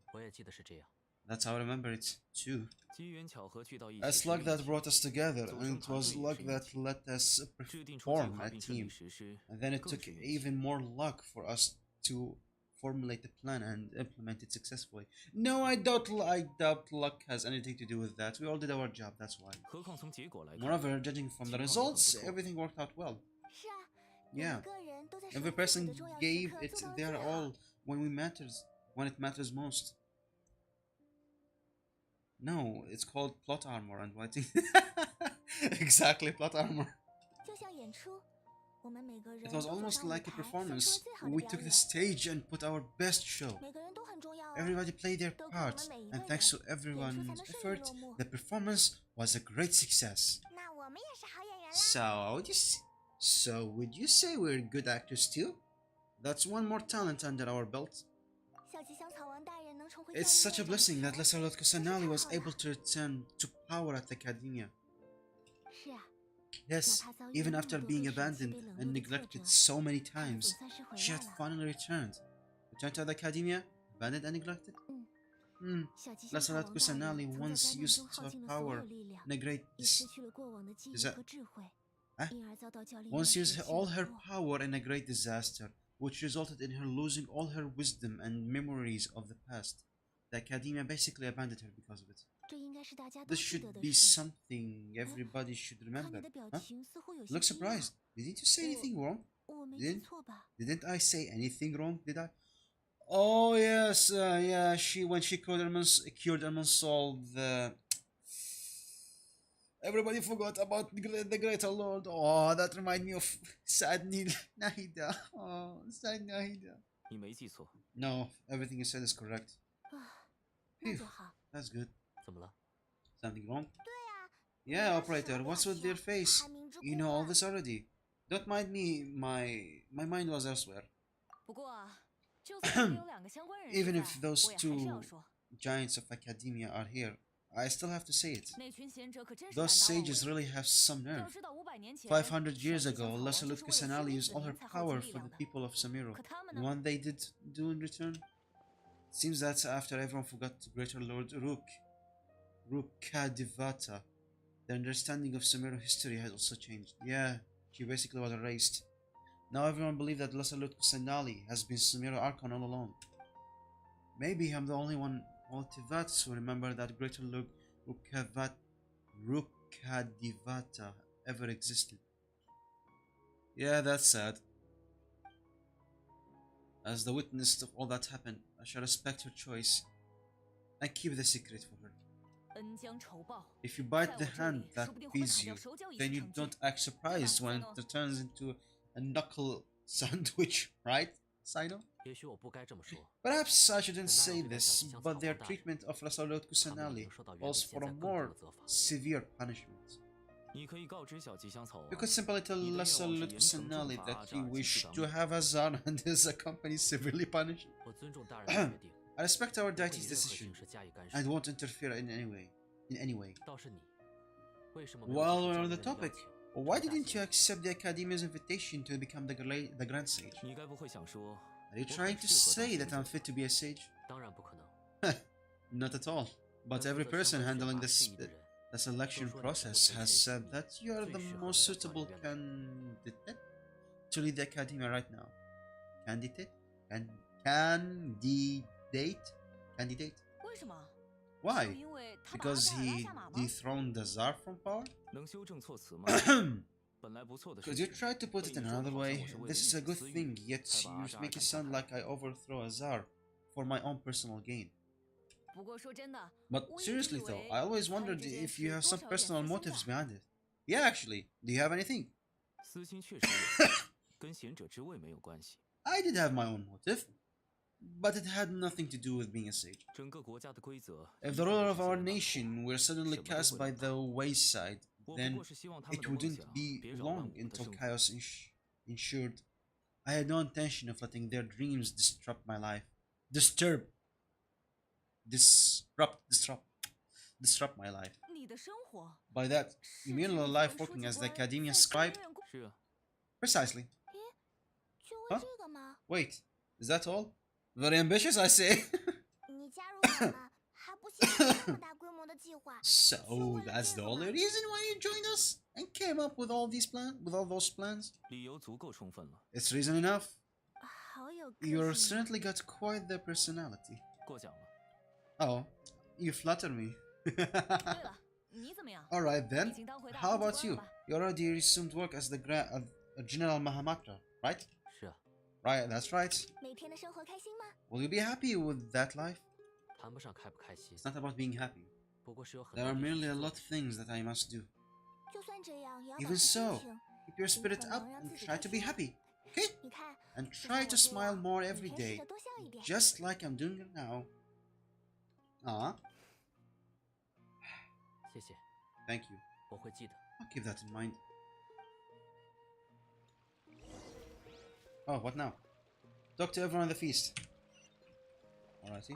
A: That's how I remember it, too. It's luck that brought us together, and it was luck that let us form a team. And then it took even more luck for us to formulate the plan and implement it successfully. No, I doubt luck has anything to do with that. We all did our job, that's why. Moreover, judging from the results, everything worked out well. Yeah. Every person gave it their all when it matters most. No, it's called plot armor and what? Exactly, plot armor. It was almost like a performance. We took the stage and put our best show. Everybody played their part, and thanks to everyone's effort, the performance was a great success. So would you say we're good actors too? That's one more talent under our belt. It's such a blessing that Lesser Lord Kusanali was able to return to power at the Academia. Yes, even after being abandoned and neglected so many times, she had finally returned. Returned to the Academia, abandoned and neglected? Lesser Lord Kusanali once used her power in a great once used all her power in a great disaster, which resulted in her losing all her wisdom and memories of the past. The Academia basically abandoned her because of it. This should be something everybody should remember. Huh? Look surprised. Didn't you say anything wrong? Didn't I say anything wrong, did I? Oh yes, yeah, when she cured Irminsul, everybody forgot about the Greater Lord. Oh, that reminds me of sad Nahida. Oh, sad Nahida. No, everything you said is correct. Phew, that's good. Something wrong? Yeah, operator, what's with their face? You know all this already. Don't mind me, my mind was elsewhere. Even if those two giants of Academia are here, I still have to say it. Those sages really have some nerve. 500 years ago, Lesser Lord Kusanali used all her power for the people of Sumeru. And what they did do in return? Seems that after everyone forgot Greater Lord Rukkhadevata, the understanding of Sumeru history has also changed. Yeah, she basically was erased. Now everyone believes that Lesser Lord Kusanali has been Sumeru Archon all along. Maybe I'm the only one multiverse who remember that Greater Lord Rukkhadevata ever existed. Yeah, that's sad. As the witness of all that happened, I shall respect her choice and keep the secret for her. If you bite the hand that feeds you, then you don't act surprised when it turns into a knuckle sandwich, right, Sino? Perhaps I shouldn't say this, but their treatment of Lesser Lord Kusanali calls for a more severe punishment. You could simply tell Lesser Lord Kusanali that you wish to have Azan and his company severely punished. I respect our deity's decision and won't interfere in any way. While we're on the topic, Why didn't you accept the Academia's invitation to become the Grand Sage? Are you trying to say that I'm fit to be a sage? Not at all. But every person handling the selection process has said that you are the most suitable candidate to lead the Academia right now. Candidate? Candidate? Candidate? Why? Because he dethroned the Tsar from power? Could you try to put it in another way? This is a good thing, yet you make it sound like I overthrow a Tsar for my own personal gain. But seriously though, I always wondered if you have some personal motives behind it. Yeah, actually. Do you have anything? I did have my own motive, but it had nothing to do with being a sage. If the ruler of our nation were suddenly cast by the wayside, then it wouldn't be long until chaos ensured. I had no intention of letting their dreams disrupt my life. Disrupt my life. By that, you mean a life working as the Academia scribe? Precisely. Huh? Wait, is that all? Very ambitious, I say. So that's the only reason why you joined us and came up with all those plans? It's reason enough. You're certainly got quite the personality. Oh, you flatter me. Alright then, how about you? You already resumed work as the General Mahamatra, right? Right, that's right. Will you be happy with that life? It's not about being happy. There are merely a lot of things that I must do. Even so, keep your spirit up and try to be happy, okay? And try to smile more every day, just like I'm doing it now. Ah. Thank you. I'll keep that in mind. Oh, what now? Talk to everyone at the feast. Alrighty.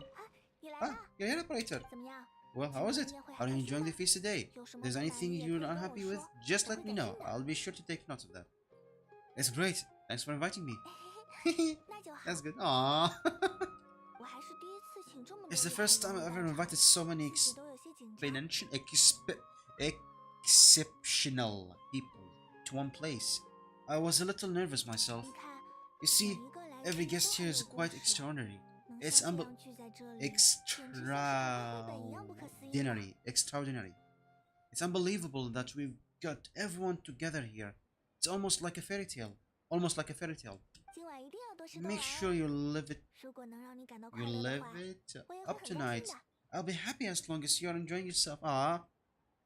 A: Ah, you're here, operator. Well, how was it? Are you enjoying the feast today? If there's anything you're unhappy with, just let me know. I'll be sure to take note of that. It's great. Thanks for inviting me. That's good. Aww. It's the first time I've ever invited so many exceptional people to one place. I was a little nervous myself. You see, every guest here is quite extraordinary. It's extraordinary. It's unbelievable that we've got everyone together here. It's almost like a fairy tale. Make sure you live it up tonight. I'll be happy as long as you're enjoying yourself. Ah,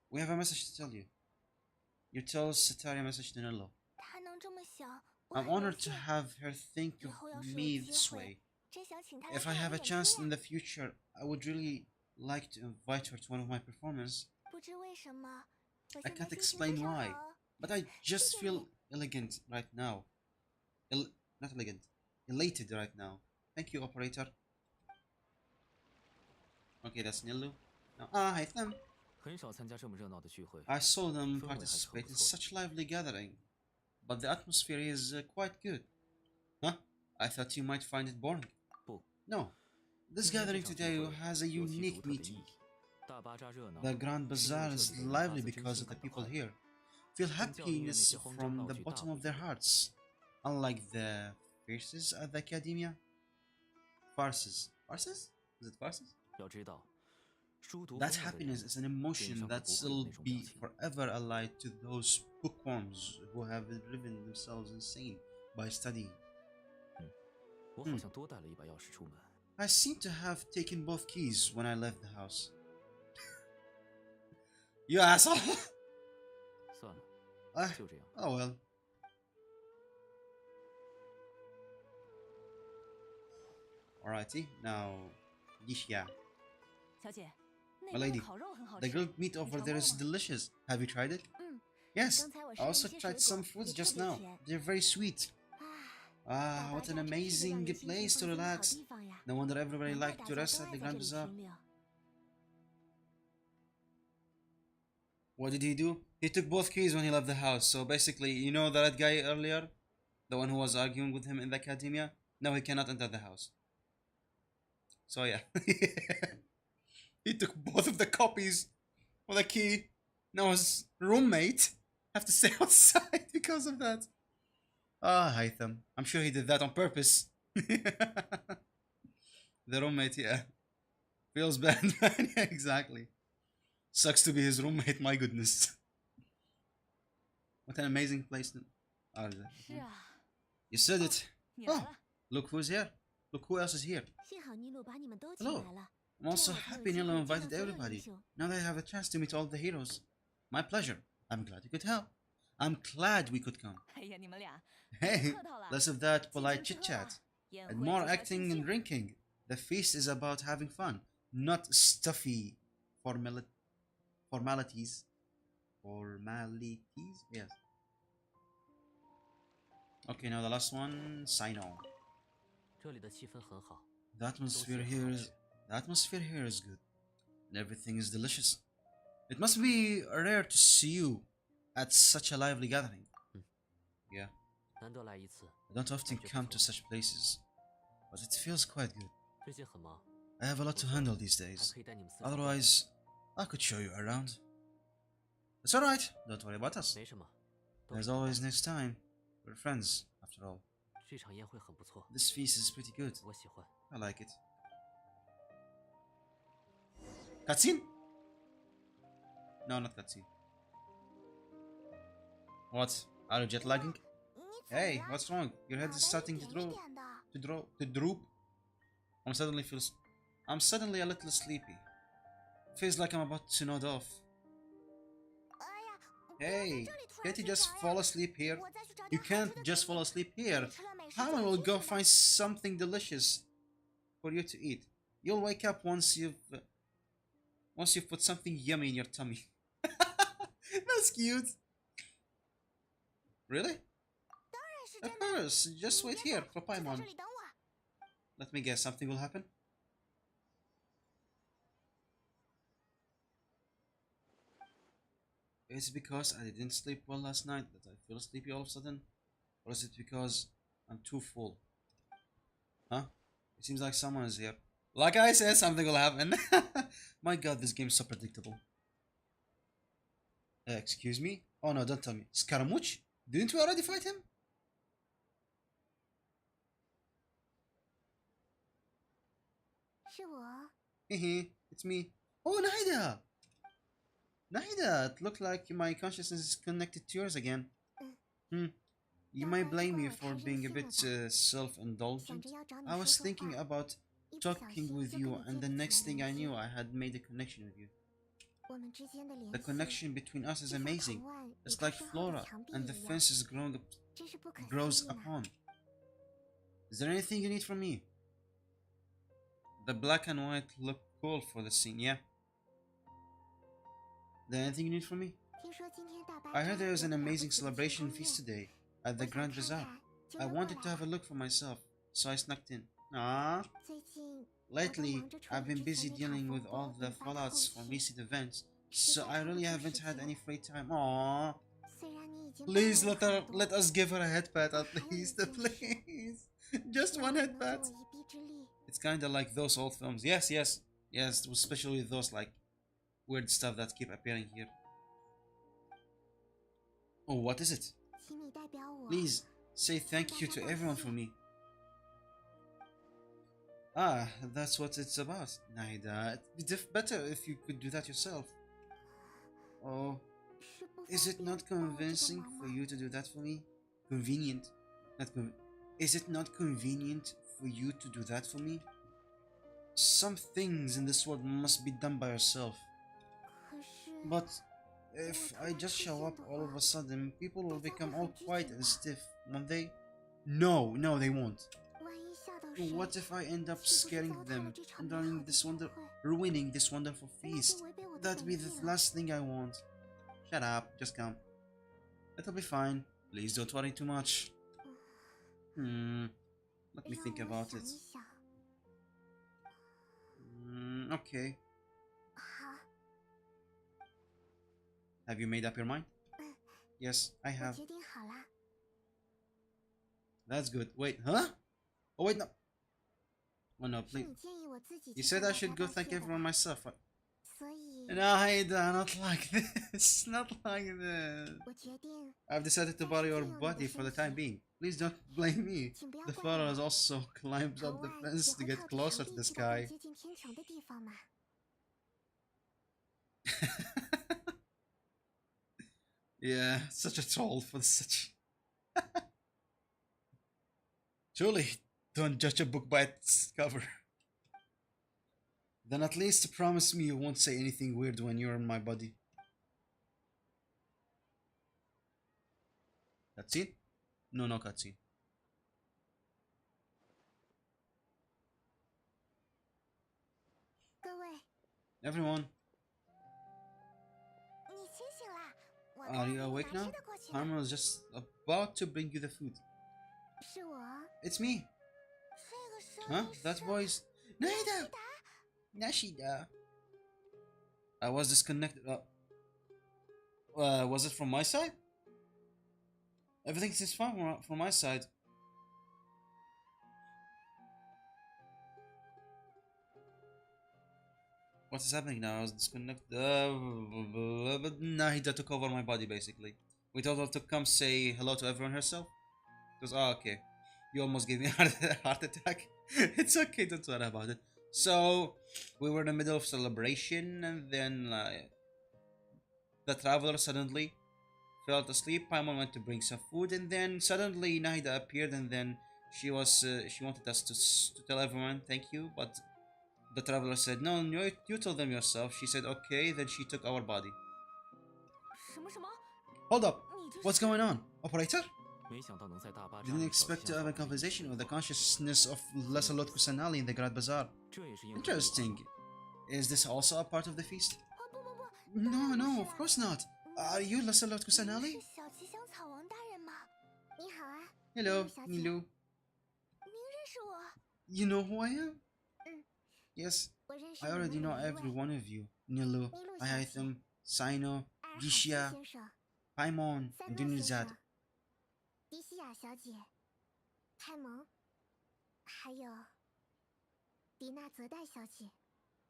A: we have a message to tell you. You tell Satari a message to Nello. I'm honored to have her think of me this way. If I have a chance in the future, I would really like to invite her to one of my performances. I can't explain why, but I just feel elated right now. Elated right now. Thank you, operator. Okay, that's Nilu. Now, hi them. I saw them participate in such lively gathering, but the atmosphere is quite good. Huh? I thought you might find it boring. No. This gathering today has a unique meeting. The Grand Bazaar is lively because of the people here. Feel happiness from the bottom of their hearts. Unlike the farces at the Academia. Farces? Farces? Is it farces? That happiness is an emotion that will be forever allied to those bookworms who have driven themselves insane by studying. I seem to have taken both keys when I left the house. You asshole! Oh well. Alrighty, now Yishia. My lady, the grilled meat over there is delicious. Have you tried it? Yes, I also tried some fruits just now. They're very sweet. Ah, what an amazing place to relax. No wonder everybody liked to rest at the Grand Bazaar. What did he do? He took both keys when he left the house. So basically, you know that guy earlier? The one who was arguing with him in the academia? Now he cannot enter the house. So yeah. He took both of the copies with a key. Now his roommate have to stay outside because of that. Ah, Hytham. I'm sure he did that on purpose. The roommate, yeah. Feels bad, man. Yeah, exactly. Sucks to be his roommate, my goodness. What an amazing place. Oh, you said it. Oh, look who's here. Look who else is here. Hello. I'm also happy Nilo invited everybody. Now that I have a chance to meet all the heroes. My pleasure. I'm glad you could help. I'm glad we could come. Hey, less of that polite chit-chat. And more acting and drinking. The feast is about having fun, not stuffy formalities. Formalities? Yes. Okay, now the last one, Sino. The atmosphere here is good. And everything is delicious. It must be rare to see you at such a lively gathering. Yeah. I don't often come to such places, but it feels quite good. I have a lot to handle these days. Otherwise, I could show you around. It's alright, don't worry about us. There's always next time. We're friends, after all. This feast is pretty good. I like it. Cutscene? No, not cutscene. What? Are you jet lagging? Hey, what's wrong? Your head is starting to droop. I'm suddenly a little sleepy. Feels like I'm about to nod off. Hey, can't you just fall asleep here? You can't just fall asleep here. How will go find something delicious for you to eat? You'll wake up once you've put something yummy in your tummy. That's cute. Really? Of course. Just wait here for Paimon. Let me guess, something will happen? Is it because I didn't sleep well last night that I feel sleepy all of a sudden? Or is it because I'm too full? Huh? It seems like someone is here. Like I said, something will happen. My god, this game is so predictable. Excuse me? Oh no, don't tell me. Scaramouche? Didn't we already fight him? Hehe, it's me. Oh, Nahida! Nahida, it looked like my consciousness is connected to yours again. You might blame me for being a bit self-indulgent. I was thinking about talking with you, and the next thing I knew, I had made a connection with you. The connection between us is amazing. It's like flora, and the fence is grows upon. Is there anything you need from me? The black and white look cool for the scene, yeah? Is there anything you need from me? I heard there was an amazing celebration feast today at the Grand Bazaar. I wanted to have a look for myself, so I snuck in. Ah. Lately, I've been busy dealing with all the fallouts from recent events, so I really haven't had any free time. Aww. Please let us give her a head pat at least, please. Just one head pat. It's kinda like those old films. Yes, especially those like weird stuff that keep appearing here. Oh, what is it? Please, say thank you to everyone for me. Ah, that's what it's about, Nahida. It'd be better if you could do that yourself. Oh, is it not convincing for you to do that for me? Convenient. Is it not convenient for you to do that for me? Some things in this world must be done by yourself. But if I just show up all of a sudden, people will become all quiet and stiff, won't they? No, they won't. What if I end up scaring them and ruining this wonderful feast? That'd be the last thing I want. Shut up, just come. It'll be fine. Please don't worry too much. Let me think about it. Okay. Have you made up your mind? Yes, I have. That's good. Wait, huh? Oh, wait, no. Oh, no, please. You said I should go thank everyone myself. Naida, not like this. Not like this. I've decided to borrow your body for the time being. Please don't blame me. The pharaoh also climbs up the fence to get closer to the sky. Yeah, such a troll for such. Truly, don't judge a book by its cover. Then at least promise me you won't say anything weird when you're in my body. Cutscene? No, no cutscene. Everyone, are you awake now? Harmon was just about to bring you the food. It's me. Huh? That voice. Naida! Nashida. I was disconnected. Was it from my side? Everything is fine from my side. What is happening now? I was disconnected. But Nahida took over my body basically. We told her to come say hello to everyone herself. Because, okay. You almost gave me a heart attack. It's okay, don't worry about it. So, we were in the middle of celebration, and then the traveler suddenly fell asleep. Paimon went to bring some food, and then suddenly Nahida appeared, and then she wanted us to tell everyone thank you, but the traveler said, no, you told them yourself. She said, okay, then she took our body. Hold up. What's going on? Operator? Didn't expect to have a conversation with the consciousness of Lasalot Kusanali in the Grand Bazaar. Interesting. Is this also a part of the feast? No, no, of course not. Are you Lasalot Kusanali? Hello, Nilu. You know who I am? Yes, I already know every one of you. Nilu, Ayatham, Sino, Gishia, Paimon, and Dunizad.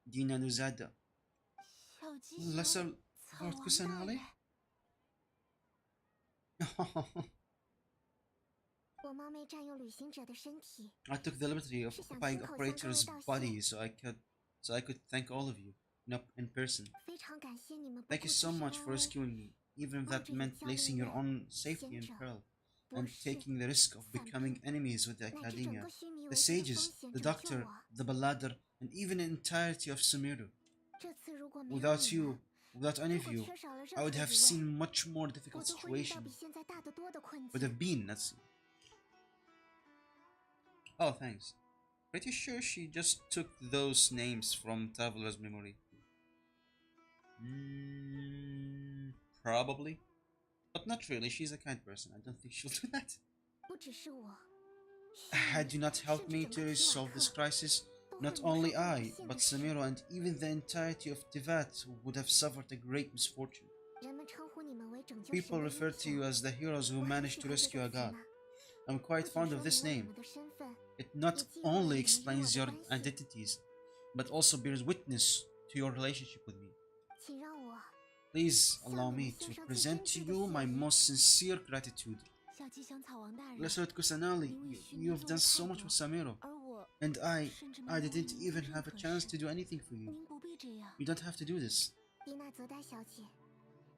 A: Dina Nuzada. Lesser Lord Kusanali? I took the liberty of occupying operator's body so I could thank all of you in person. Thank you so much for rescuing me, even if that meant placing your own safety in peril and taking the risk of becoming enemies with the Academia, the sages, the doctor, the ballader, and even the entirety of Sumeru. Without you, without any of you, I would have seen much more difficult situations. Would have been, that's... Oh, thanks. Pretty sure she just took those names from Traveler's memory. Probably. But not really, she's a kind person. I don't think she'll do that. Had you not helped me to resolve this crisis, not only I, but Samira and even the entirety of Tivat would have suffered a great misfortune. People refer to you as the heroes who managed to rescue a god. I'm quite fond of this name. It not only explains your identities, but also bears witness to your relationship with me. Please allow me to present to you my most sincere gratitude. Lesser Kusanali, you've done so much for Samiro, and I didn't even have a chance to do anything for you. You don't have to do this.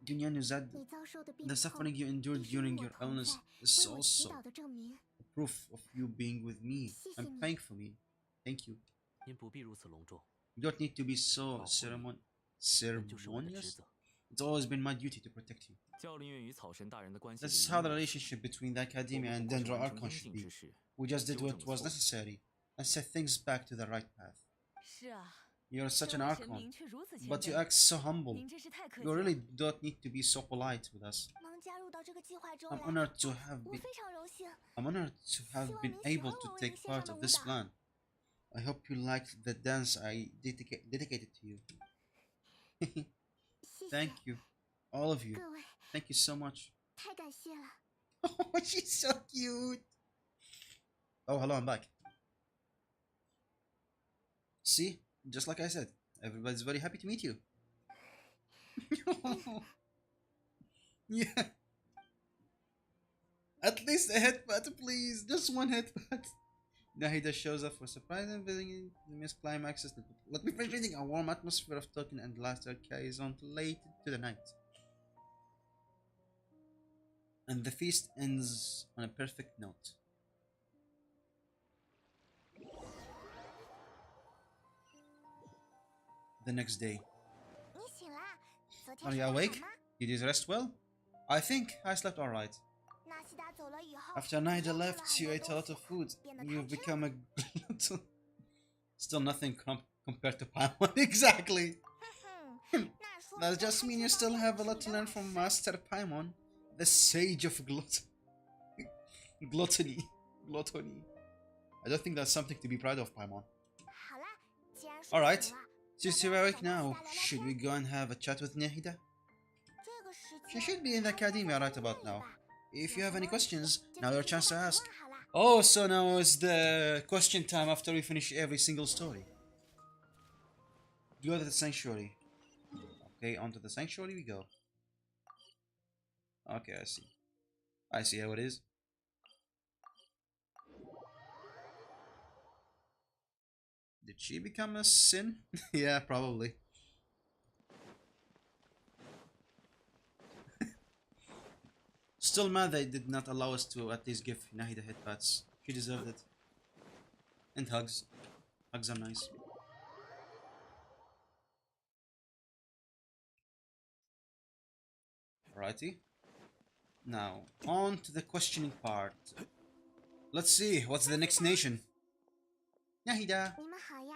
A: Dunya Nuzad, the suffering you endured during your illness is also a proof of you being with me and praying for me. Thank you. You don't need to be so ceremonious. It's always been my duty to protect you. That's how the relationship between the Academia and Dendra Archon should be. We just did what was necessary and set things back to the right path. You're such an Archon, but you act so humble. You really don't need to be so polite with us. I'm honored to have been able to take part of this plan. I hope you liked the dance I dedicated to you. Thank you. All of you. Thank you so much.
B: 太感谢了。
A: Oh, she's so cute. Oh, hello, I'm back. See? Just like I said, everybody's very happy to meet you. Yeah. At least a headbutt, please. Just one headbutt. Nahida shows up for surprise and visiting the missed climaxes. Let me finish reading. A warm atmosphere of talking and laughter carries on late to the night. And the feast ends on a perfect note. The next day.
B: 你醒啦？昨
A: Are
B: 天
A: you
B: 睡得好
A: awake?
B: 吗？
A: Did you rest well? I think I slept alright.
B: 纳西达走了以后，
A: After
B: 你
A: Nahida
B: 又吃了
A: left, you
B: 很
A: ate
B: 多
A: a
B: 东
A: lot
B: 西
A: of food.
B: 变得
A: You've
B: 贪吃
A: become a glutton. Still nothing compared to Paimon. Exactly.
B: 哼哼，那说明
A: That
B: 在
A: just
B: 贪
A: means
B: 吃
A: you
B: 方
A: still
B: 面
A: have a
B: 是
A: lot
B: 你
A: to
B: 的
A: learn
B: 老
A: from
B: 师。
A: Master Paimon, the sage of gluttony. Gluttony. I don't think that's something to be proud of, Paimon.
B: 好啦，既然睡
A: Alright,
B: 醒了，
A: since
B: 要
A: you're
B: 不要
A: awake
B: 去找纳西
A: now,
B: 达聊聊
A: should
B: 天？
A: we go and have a chat with Nahida?
B: 这个时
A: She
B: 间
A: should be in the
B: 她应该在
A: academia right
B: 学
A: about
B: 院里
A: now.
B: 吧？
A: If
B: 有
A: you have
B: 什
A: any
B: 么问题
A: questions,
B: 就
A: now
B: 去
A: your
B: 学校
A: chance to
B: 提
A: ask.
B: 问好啦。
A: Oh, so now is the question time after we finish every single story. Go to the sanctuary. Okay, onto the sanctuary we go. Okay, I see. I see how it is. Did she become a sin? Yeah, probably. Still mad they did not allow us to at least give Nahida headbutts. She deserved it. And hugs. Hugs are nice. Alrighty. Now, on to the questioning part. Let's see, what's the next nation? Nahida!
B: 你们好呀，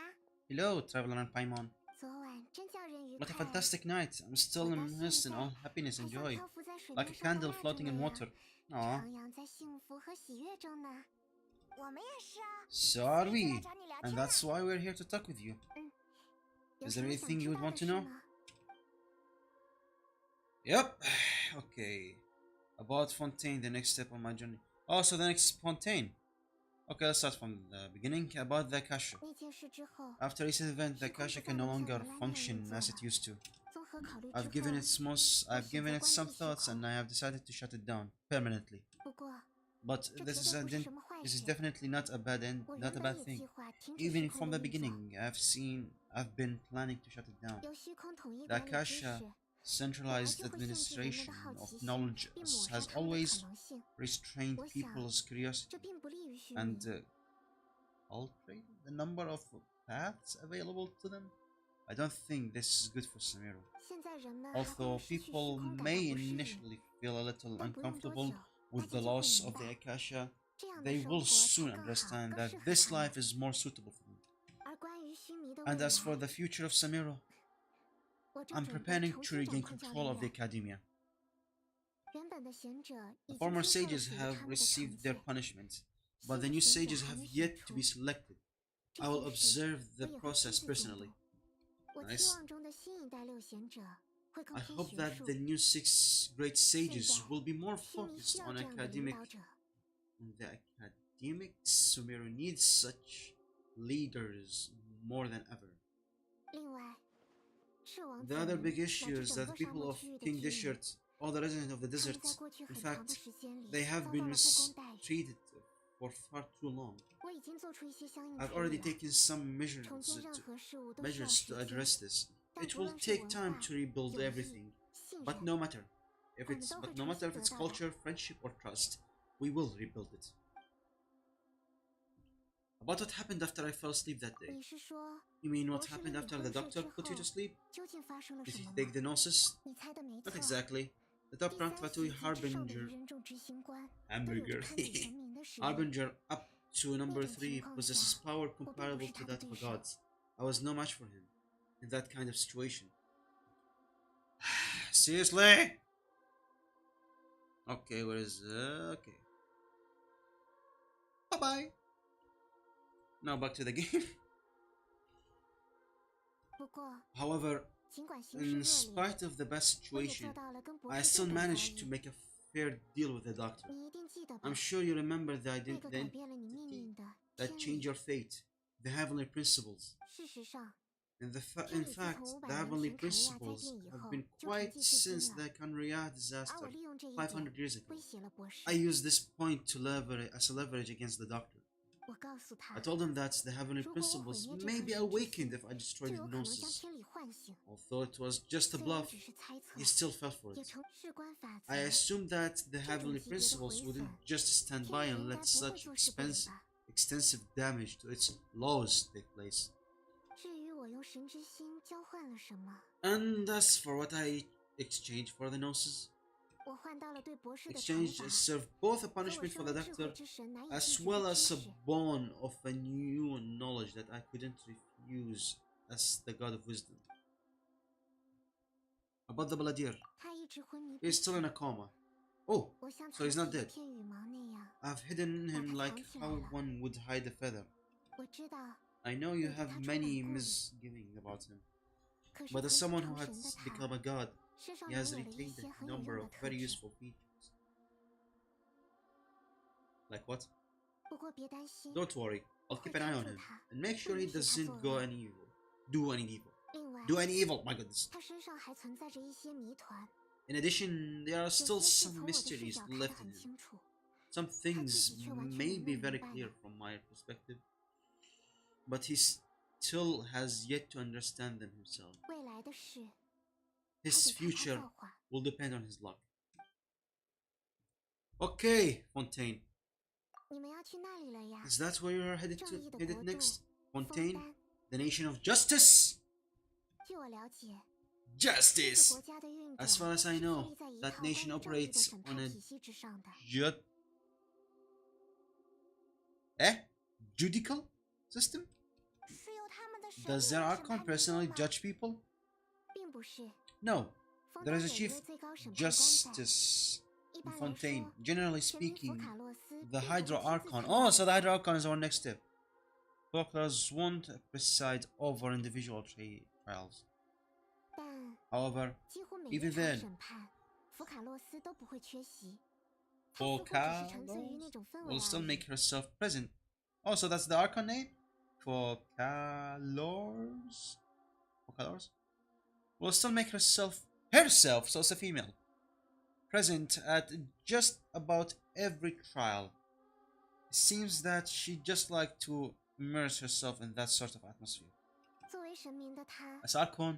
A: Hello, Traveler and Paimon.
B: 昨晚真叫人愉
A: What a
B: 快。
A: fantastic night. I'm still
B: 我到
A: immersed
B: 现
A: in
B: 在
A: all happiness
B: 还
A: and
B: 像
A: joy.
B: 漂浮在水
A: Like a
B: 面上的
A: candle
B: 蜡烛
A: floating
B: 那
A: in
B: 样，
A: water. Aww.
B: 徜徉在幸福和喜悦中呢。我们也是啊，
A: So are
B: 所以就来
A: we.
B: 找你聊
A: And
B: 天啊。
A: that's why we're here to talk with you.
B: 有
A: Is
B: 什
A: there
B: 么想
A: anything
B: 知
A: you would
B: 道
A: want
B: 的
A: to
B: 事
A: know?
B: 吗？
A: Yep. Okay. About Fontaine, the next step on my journey. Oh, so the next Fontaine. Okay, let's start from the beginning. About the Akasha.
B: 那件事之后，
A: After recent event, the Akasha can no longer function as it used to.
B: 综合考虑之
A: I've
B: 后，
A: given it some thoughts, and I have decided to shut it down permanently.
B: 不过
A: But
B: 这
A: this
B: 绝
A: is
B: 对不是什么坏
A: this is
B: 事。
A: definitely not a bad end,
B: 我
A: not
B: 原
A: a
B: 本
A: bad
B: 也
A: thing.
B: 计划停止
A: Even
B: 虚空
A: from
B: 的
A: the
B: 运作，
A: beginning, I've been planning to shut it down.
B: 由虚空统一
A: The
B: 管理知识，
A: Akasha
B: 本来
A: centralized
B: 就会限制人们
A: administration
B: 的好
A: of
B: 奇心，
A: knowledge
B: 并抹杀
A: has
B: 他们的
A: always
B: 可能性。
A: restrained
B: 我想
A: people's curiosity
B: 这并不利于虚
A: and
B: 名。
A: altered the number of paths available to them. I don't think this is good for Sumeru.
B: 现在人们还会
A: Although
B: 对失去虚
A: people
B: 空感到
A: may
B: 不适应，
A: initially feel a little
B: 但不用多
A: uncomfortable
B: 久，大
A: with
B: 家
A: the
B: 就会
A: loss
B: 明
A: of the
B: 白，
A: Akasha,
B: 这样的
A: they
B: 生
A: will
B: 活
A: soon
B: 才更好，
A: understand
B: 更
A: that
B: 适合
A: this
B: 他们。
A: life is more suitable for them.
B: 而关于须弥的
A: And
B: 未
A: as for
B: 来，
A: the future of Sumeru,
B: 我正
A: I'm
B: 准备
A: preparing
B: 重
A: to
B: 新
A: regain
B: 掌控教
A: control
B: 人
A: of the
B: 院。
A: Academia.
B: 原本的贤者
A: The
B: 已经
A: former
B: 接受了
A: sages
B: 属于
A: have
B: 他们的惩
A: received their
B: 戒，
A: punishment,
B: 新
A: but the
B: 的
A: new
B: 贤者
A: sages
B: 还
A: have
B: 没选
A: yet to
B: 出。
A: be selected.
B: 这
A: I will
B: 件事
A: observe
B: 我
A: the
B: 也会
A: process
B: 亲自监
A: personally.
B: 督。我期
A: Nice.
B: 望中的新一代六贤者会更
A: I
B: 偏
A: hope
B: 学
A: that
B: 术。
A: the new 6 great
B: 现
A: sages
B: 在
A: will be more
B: 须弥需
A: focused
B: 要
A: on
B: 这样的领导者。
A: the academics. Sumeru needs such leaders more than ever.
B: 另外，赤王
A: The
B: 子
A: other
B: 民
A: big
B: 乃
A: issue
B: 至
A: is
B: 整
A: that
B: 个
A: the
B: 沙
A: people
B: 漠
A: of
B: 区域的
A: King
B: 居民，
A: Dishart, all the residents of the
B: 他们
A: desert,
B: 在过去
A: in
B: 很长
A: fact,
B: 的时间里
A: they
B: 遭
A: have
B: 到
A: been
B: 了不公待遇。
A: mistreated for far too long.
B: 我已经做出一些相应
A: I've
B: 处
A: already
B: 理了。
A: taken some
B: 重建任何事物都需要
A: measures
B: 时
A: to
B: 间，
A: address this.
B: 但
A: It
B: 不
A: will
B: 论是
A: take
B: 文
A: time
B: 化、
A: to rebuild
B: 友谊、
A: everything.
B: 信
A: But
B: 任，
A: no matter
B: 我们都会
A: no
B: 重
A: matter
B: 新
A: if
B: 得
A: it's
B: 到的。
A: culture, friendship, or trust, we will rebuild it. About what happened after I fell asleep that day?
B: 你是说
A: You mean
B: 博
A: what
B: 士
A: happened
B: 令你
A: after
B: 昏
A: the
B: 睡
A: doctor
B: 之
A: put you to
B: 后
A: sleep?
B: 究竟发生了
A: Did
B: 什
A: he
B: 么
A: take
B: 吗？
A: the gnosis?
B: 你猜的没
A: Not
B: 错。
A: exactly. The top
B: 第
A: rank
B: 三
A: Fatui
B: 席及至上的
A: Harbinger
B: 愚人众执行官都有着
A: Hamburger
B: 堪比神明的使命。
A: Harbinger up to number
B: 那种
A: 3
B: 情况
A: possesses
B: 下，
A: power
B: 我并不
A: comparable
B: 是
A: to
B: 他的
A: that of
B: 对
A: a
B: 手。
A: god. I was no match for him in that kind of situation. Seriously? Okay, where is okay. Bye bye. Now back to the game.
B: 不过，
A: However, In spite of the bad situation, I still managed to make a fair deal with the doctor. I'm sure you remember the identity that changed your fate, the heavenly principles. In fact, the heavenly principles have been quiet since the Kanriya disaster 500 years ago. I used this point to as a leverage against the doctor. I told him that the heavenly principles may be awakened if I destroyed the Gnosis. Although it was just a bluff, he still fell for it. I assumed that the heavenly principles wouldn't just stand by and let such extensive damage to its laws take place. And as for what I exchanged for the Gnosis, exchange served both a punishment for the doctor as well as a bone of a new knowledge that I couldn't refuse as the god of wisdom. About the Balladeer, he's still in a coma. Oh, so he's not dead. I've hidden him like how one would hide a feather. I know you have many misgivings about him, but as someone who has become a god, he has retained a number of very useful features. Like what? Don't worry, I'll keep an eye on him and make sure he doesn't do any evil. My goodness. In addition, there are still some mysteries left in him. Some things may be very clear from my perspective, but he still has yet to understand them himself. His future will depend on his luck. Okay, Fontaine. Is that where you're headed next? Fontaine, the nation of justice? Justice! As far as I know, that nation operates on a judicial system? Does their Archon personally judge people? No, there is a Chief Justice in Fontaine. Generally speaking, the Hydra Archon. Oh, so the Hydra Archon is our next step. Proctors won't preside over individual trials. However, even then, Focalors will still make herself present. Oh, so that's the Archon name? Focalors will still make herself, so it's a female, present at just about every trial. It seems that she'd just like to immerse herself in that sort of atmosphere. As Archon,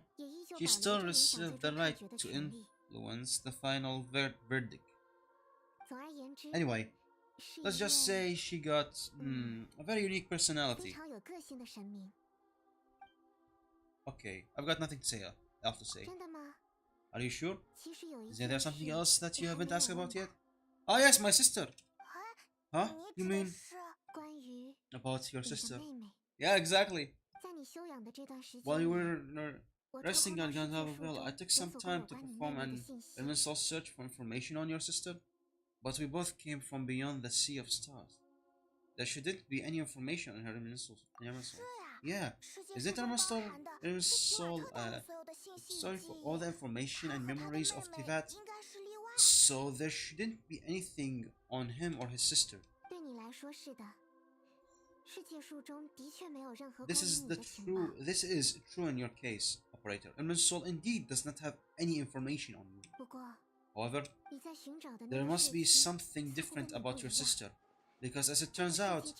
A: she still reserves the right to influence the final verdict. Anyway, let's just say she got a very unique personality. Okay, I've got nothing to say else to say. Are you sure? Is there something else that you haven't asked about yet? Oh yes, my sister. Huh? You mean about your sister? Yeah, exactly. While you were resting on Gandavel, I took some time to perform an initial search for information on your sister, but we both came from beyond the sea of stars. There shouldn't be any information on her initial. Yeah, is it Irmisol? Sorry for all the information and memories of Tivat. So there shouldn't be anything on him or his sister. This is true in your case, operator. Irmisol indeed does not have any information on you. However, there must be something different about your sister, because as it turns out,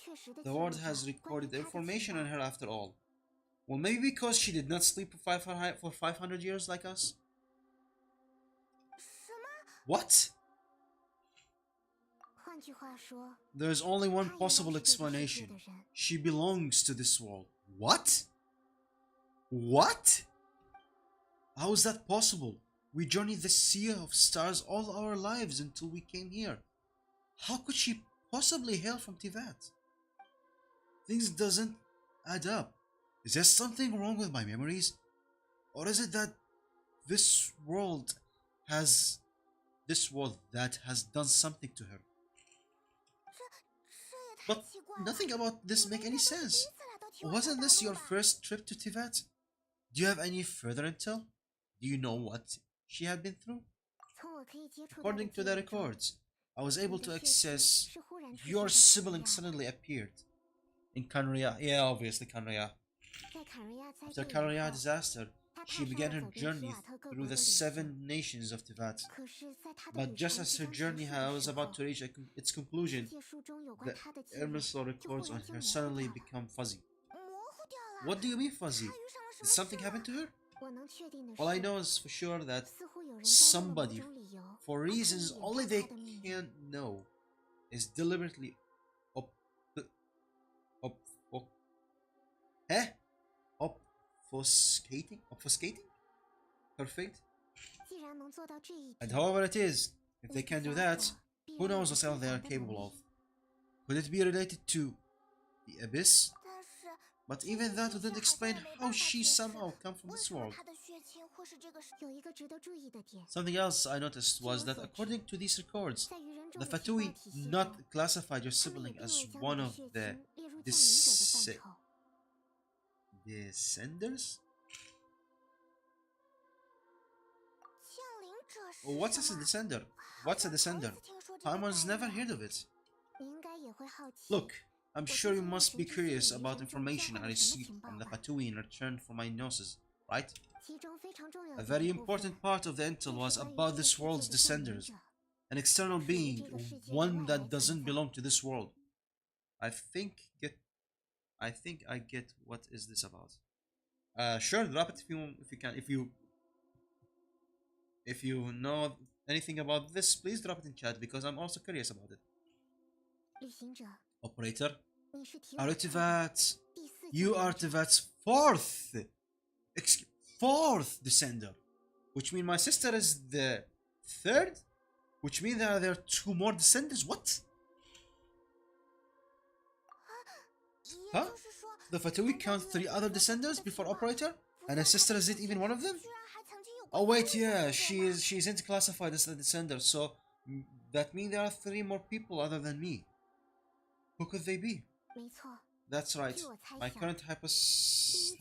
A: the world has recorded information on her after all. Well, maybe because she did not sleep for 500 years like us? What? There's only one possible explanation. She belongs to this world. What? What? How is that possible? We journeyed the sea of stars all our lives until we came here. How could she possibly hail from Tivat? Things doesn't add up. Is there something wrong with my memories? Or is it that this world that has done something to her? But nothing about this make any sense. Wasn't this your first trip to Tivat? Do you have any further intel? Do you know what she had been through? According to the records, I was able to access your sibling suddenly appeared in Kanria. Yeah, obviously Kanria. After Kanria disaster, she began her journey through the 7 nations of Tivat. But just as her journey was about to reach its conclusion, the Hermeso records on her suddenly become fuzzy. What do you mean fuzzy? Did something happen to her? All I know is for sure that somebody, for reasons only they can know, is deliberately op, op, op, eh? Obfuscating her fate. And however it is, if they can do that, who knows what else they are capable of? Could it be related to the abyss? But even that wouldn't explain how she somehow come from this world. Something else I noticed was that according to these records, the Fatui not classified your sibling as one of the descenders? What's a descender? What's a descender? Paimon's never heard of it. Look, I'm sure you must be curious about information I received from the Fatui in return for my gnosis, right? A very important part of the intel was about this world's descenders. An external being, one that doesn't belong to this world. I think I get what is this about. Sure, drop it if you can. If you know anything about this, please drop it in chat because I'm also curious about it. Operator, Artivat, you are Tivat's fourth descender, which means my sister is the third, which means there are 2 more descendants. What? Huh? The Fatui count 3 other descendants before Operator, and her sister isn't even one of them. Oh wait, yeah, she's interclassified as a descender, so that means there are 3 more people other than me. Who could they be? That's right. My current hypothesis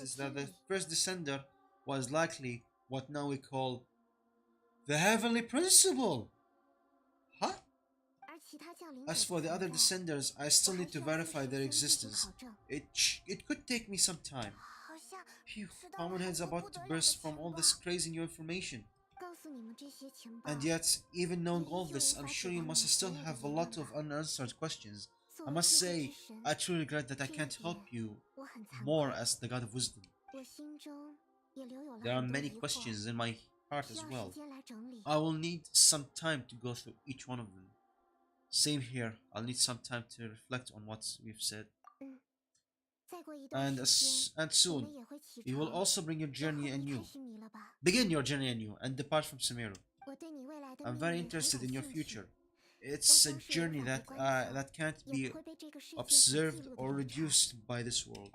A: is that the first descender was likely what now we call the Heavenly Principle. Huh? As for the other descenders, I still need to verify their existence. It could take me some time. Phew, Common Head's about to burst from all this crazy new information. And yet, even knowing all this, I'm sure you must still have a lot of unanswered questions. I must say, I truly regret that I can't help you more as the God of Wisdom. There are many questions in my heart as well. I will need some time to go through each one of them. Same here, I'll need some time to reflect on what we've said. And soon, you will also begin your journey anew and depart from Sumeru. I'm very interested in your future. It's a journey that can't be observed or reduced by this world.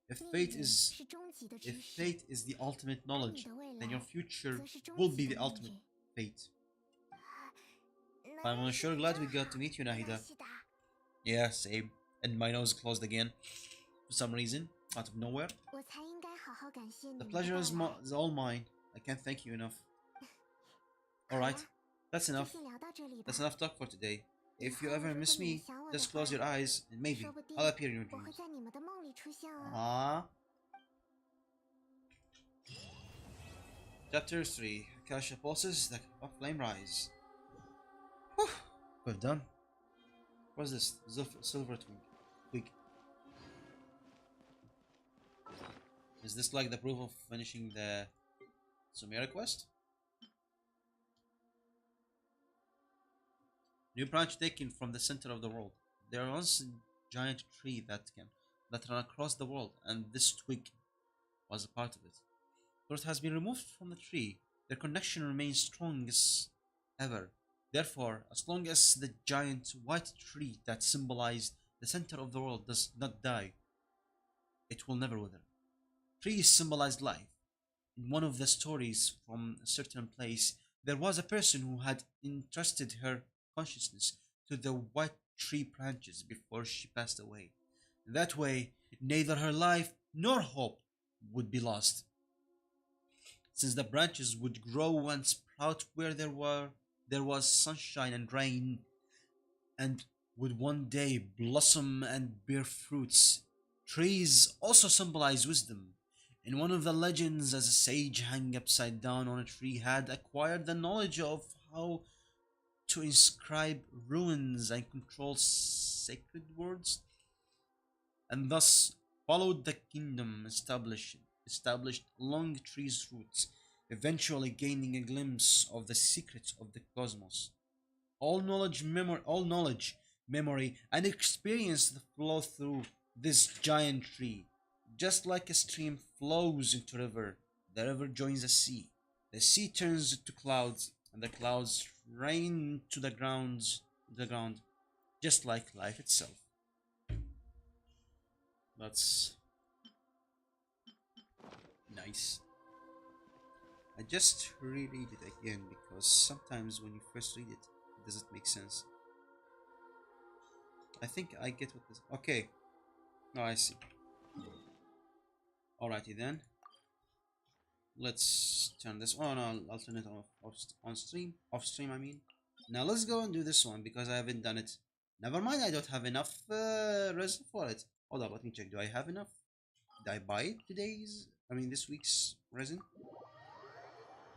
A: If fate is the ultimate knowledge, then your future will be the ultimate fate. I'm sure glad we got to meet you, Nahida. Yeah, same. And my nose closed again for some reason, out of nowhere. The pleasure is all mine. I can't thank you enough. Alright, that's enough. That's enough talk for today. If you ever miss me, just close your eyes and maybe I'll appear in your dreams. Chapter 3, Akasha Pulses, the Flame Rise. Whew, we're done. What's this? Silver Twig. Is this like the proof of finishing the Sumeru quest? New branch taken from the center of the world. There was a giant tree that ran across the world, and this twig was a part of it. Though it has been removed from the tree, their connection remains strong as ever. Therefore, as long as the giant white tree that symbolized the center of the world does not die, it will never wither. Trees symbolized life. In one of the stories from a certain place, there was a person who had entrusted her consciousness to the white tree branches before she passed away. In that way, neither her life nor hope would be lost, since the branches would grow and sprout where there was sunshine and rain, and would one day blossom and bear fruits. Trees also symbolize wisdom. In one of the legends, as a sage hanging upside down on a tree had acquired the knowledge of how to inscribe runes and control sacred words, and thus followed the kingdom established along trees' roots, eventually gaining a glimpse of the secrets of the cosmos. All knowledge, memory, and experience flow through this giant tree. Just like a stream flows into a river, the river joins the sea turns to clouds, and the clouds rain to the ground, just like life itself. That's nice. I just reread it again because sometimes when you first read it, it doesn't make sense. I think I get what this. Okay. No, I see. Alrighty then. Let's turn this on. I'll turn it on stream. Off stream, I mean. Now let's go and do this one because I haven't done it. Never mind, I don't have enough resin for it. Hold up, let me check. Do I have enough? Did I buy it this week's resin?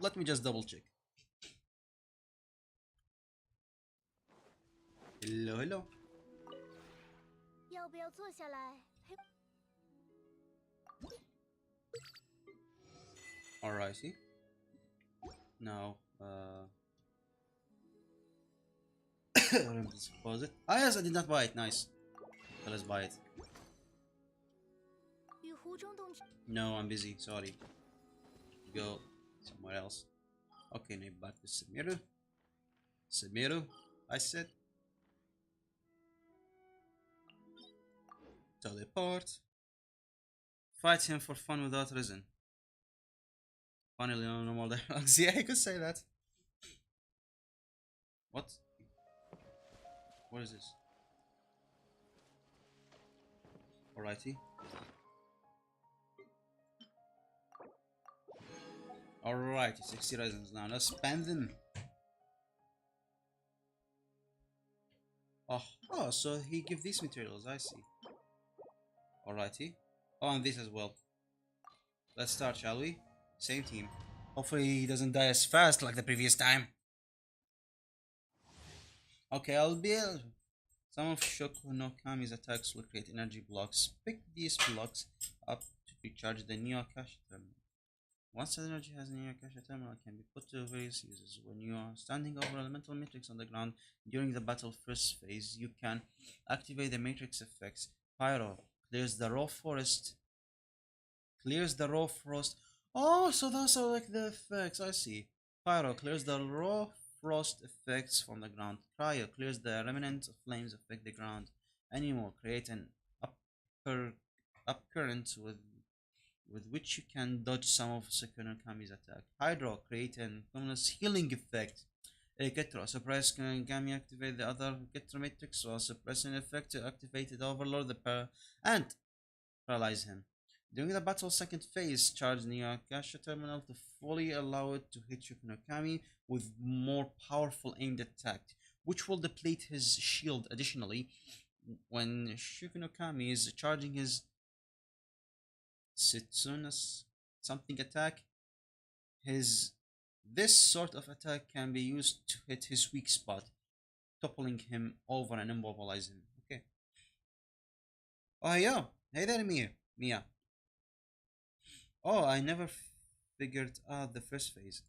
A: Let me just double check. Hello, hello. Alrighty. Now, let's pause it. Ah, yes, I did not buy it. Nice. So let's buy it. No, I'm busy. Sorry. Go somewhere else. Okay, now back to sumeru. Sumeru, I said. Teleport. Fight him for fun without reason. Finally, no more dialogues. Yeah, I could say that. What? What is this? Alrighty. Alrighty, 60 resins now. Let's spend them. Oh, so he give these materials. I see. Alrighty. Oh, and this as well. Let's start, shall we? Same team. Hopefully he doesn't die as fast like the previous time. Okay, I'll build. Some of Shoku no Kami's attacks will create energy blocks. Pick these blocks up to recharge the Neo Akasha terminal. Once the energy has Neo Akasha terminal, can be put to various uses. When you are standing over elemental matrix on the ground during the battle first phase, you can activate the matrix effects. Pyro clears the raw forest. Oh, so those are like the effects. I see. Pyro clears the raw frost effects from the ground. Cryo clears the remnant of flames affect the ground. Anemo create an upcurrent with which you can dodge some of Sukuna Kami's attack. Hydro create an ominous healing effect. Ketro suppress Kami activate the other Ketro matrix while suppressing effect to activate the overlord and paralyze him. During the battle's second phase, charge Neo Akasha terminal to fully allow it to hit Shukuno Kami with more powerful aimed attack, which will deplete his shield. Additionally, when Shukuno Kami is charging his Setsuna's something attack, this sort of attack can be used to hit his weak spot, toppling him over and immobilize him. Okay. Oh yeah. Hey there, Mia. Oh, I never figured out the first phase.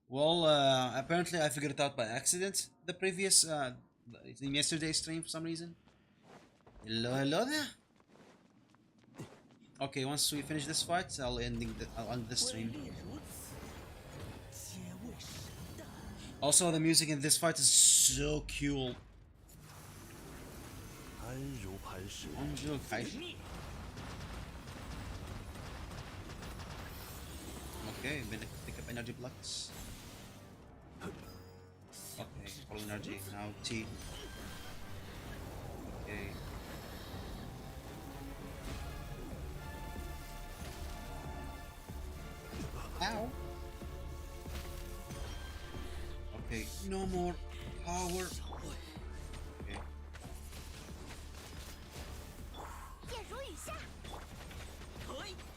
A: Well, apparently I figured it out by accident. The previous, in yesterday's stream for some reason. Hello there. Okay, once we finish this fight, I'll end the stream. Also, the music in this fight is so cool. Okay, pick up energy blocks. Okay, full energy. Now T. Okay. Ow. Okay, no more power. Okay.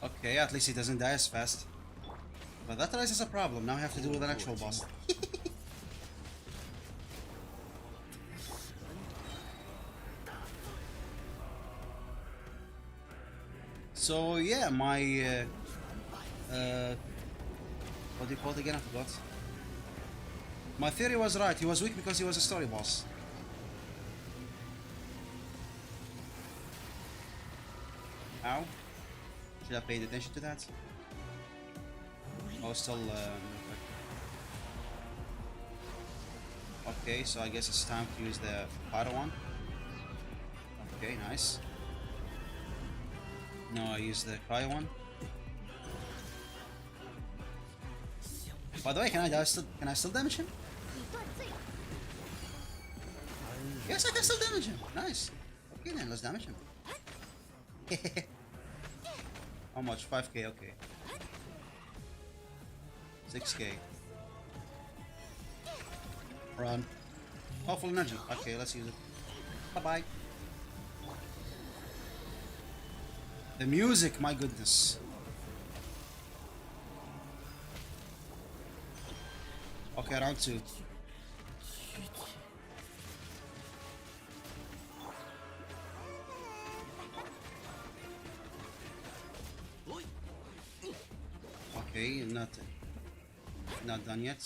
A: Okay, at least he doesn't die as fast. But that raises a problem. Now I have to deal with an actual boss. So yeah, my what do you call it again? I forgot. My theory was right. He was weak because he was a story boss. Ow. Should I paid attention to that? Oh, still. Okay, so I guess it's time to use the pyro one. Okay, nice. No, I use the cryo one. By the way, can I still damage him? Yes, I can still damage him. Nice. Okay then, let's damage him. How much? 5k, okay. 6k. Run. Oh, full energy. Okay, let's use it. Bye-bye. The music, my goodness. Okay, round 2. Okay, not done yet.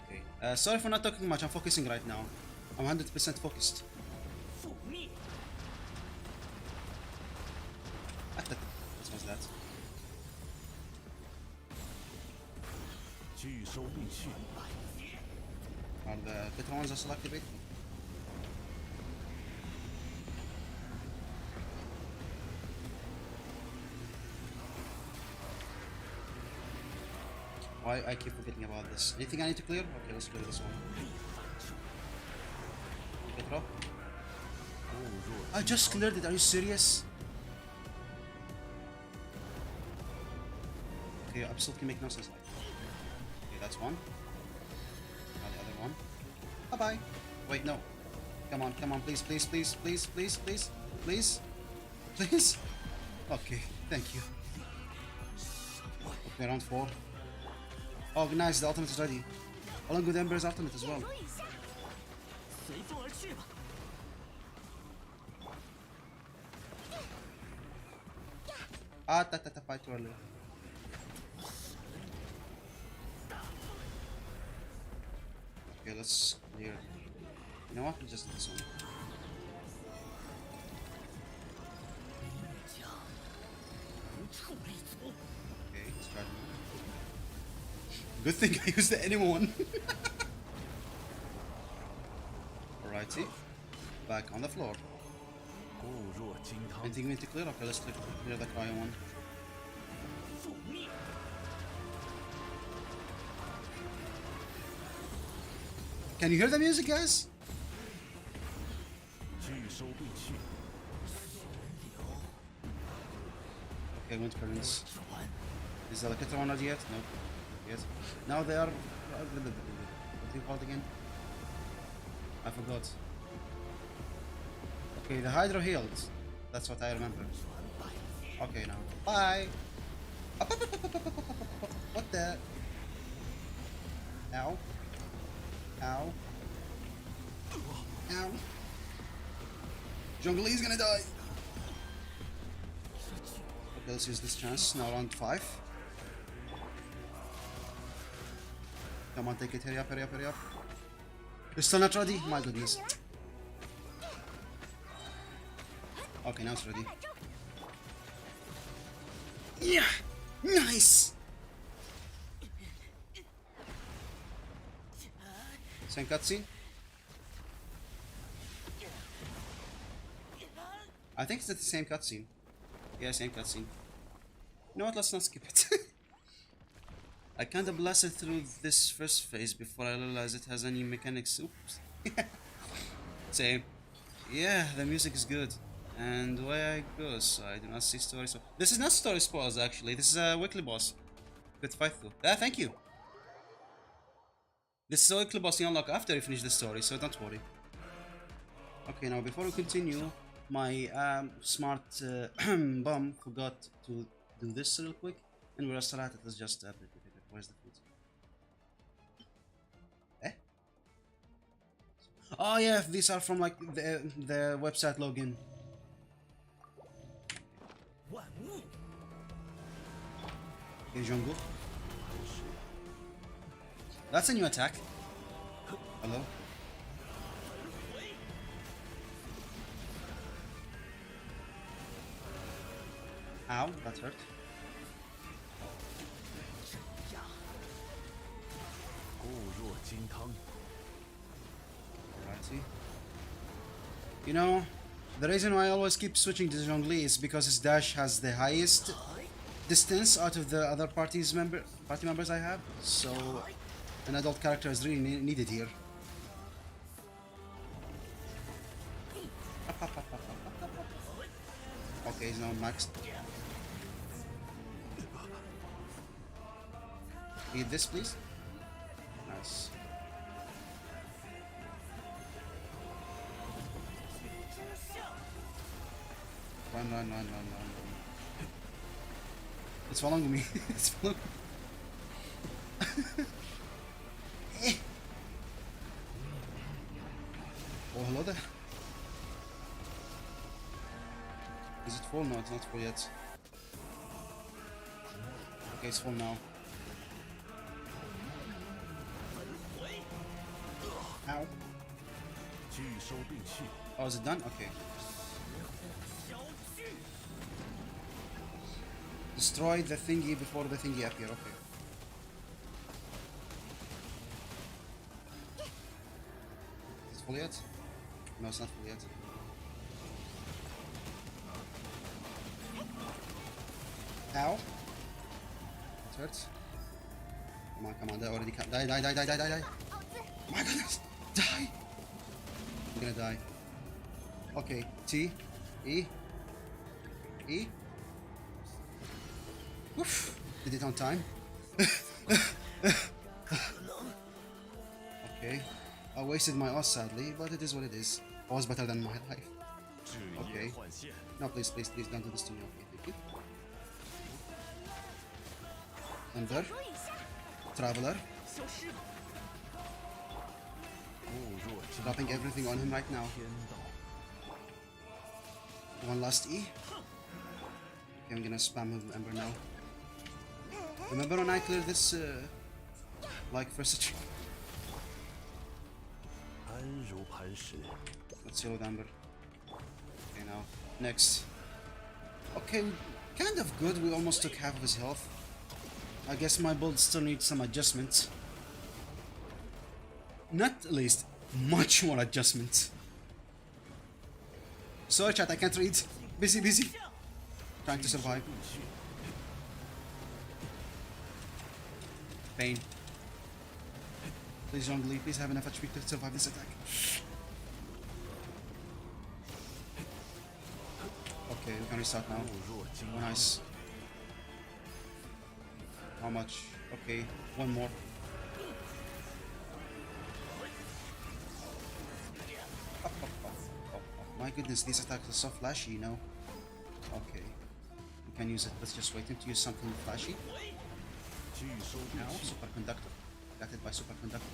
A: Okay. Sorry for not talking much. I'm focusing right now. I'm 100% focused. What was that? Are the better ones also activated? Why I keep forgetting about this? Anything I need to clear? Okay, let's clear this one. Keep it up. I just cleared it. Are you serious? Okay, absolutely make no sense. Okay, that's one. Now the other one. Bye bye. Wait, no. Come on, please, please, please, please, please, please, please, please. Okay, thank you. Okay, round 4. Oh, nice, the ultimate is ready. Along with Ember's ultimate as well. Ah, fight too early. Okay, let's clear. You know what? We'll just do this one. Okay, let's try. Good thing I used the enemy one. Alrighty. Back on the floor. Anything we need to clear? Okay, let's clear the cryo one. Can you hear the music, guys? Okay, wind currents. Is the Electra one ready yet? No. Yes. Now they are. What do you call it again? I forgot. Okay, the Hydro healed. That's what I remember. Okay, now. Bye! What the? Ow. Ow. Ow. Jungle is gonna die! Okay, let's use this chance. Now round 5. Come on, take it. Hurry up, hurry up, hurry up. You're still not ready? My goodness. Okay, now it's ready. Yeah! Nice! Same cutscene? I think it's the same cutscene. Yeah, same cutscene. You know what? Let's not skip it. I kinda blasted through this first phase before I realized it has any mechanics. Oops. Same. Yeah, the music is good. And where I go, so I do not see story. So this is not story spoils actually. This is a weekly boss. Good fight though. Ah, thank you. This is a weekly boss you unlock after you finish the story, so don't worry. Okay, now before we continue, my smart bum forgot to do this real quick, and we're started. Let's just where's the food? Eh? Oh yeah, these are from like the website login. Okay, jungle. That's a new attack. Hello. Ow, that hurt. Alrighty. You know, the reason why I always keep switching to Zhongli is because his dash has the highest distance out of the other party members I have. So an adult character is really needed here. Okay, he's now maxed. Eat this, please. Nice. Run. It's following me. It's following me. Oh, hello there. Is it full? No, it's not full yet. Okay, it's full now. Ow. Oh, is it done? Okay. Destroy the thingy before the thingy appear. Okay. Is it full yet? No, it's not full yet. Ow. That hurts. Come on, they already can't. Die. My goodness! Die! I'm gonna die. Okay, T. E. Oof! Did it on time. Okay. I wasted my oss sadly, but it is what it is. I was better than my life. Okay. No, please, don't do this to me. Okay, thank you. Thunder. Traveler. Dropping everything on him right now. One last E. Okay, I'm gonna spam with Ember now. Remember when I cleared this, like, first? Let's go with Ember. Okay, now. Next. Okay, kind of good. We almost took half of his health. I guess my build still needs some adjustments. Not at least, much more adjustments. Sorry chat, I can't read. Busy. Trying to survive. Pain. Please, Zhongli, please have enough HP to survive this attack. Okay, we can restart now. Oh, nice. How much? Okay, one more. My goodness, these attacks are so flashy, you know. Okay, we can use it. Let's just wait to use something flashy. Now, superconductor. Got it by superconductor.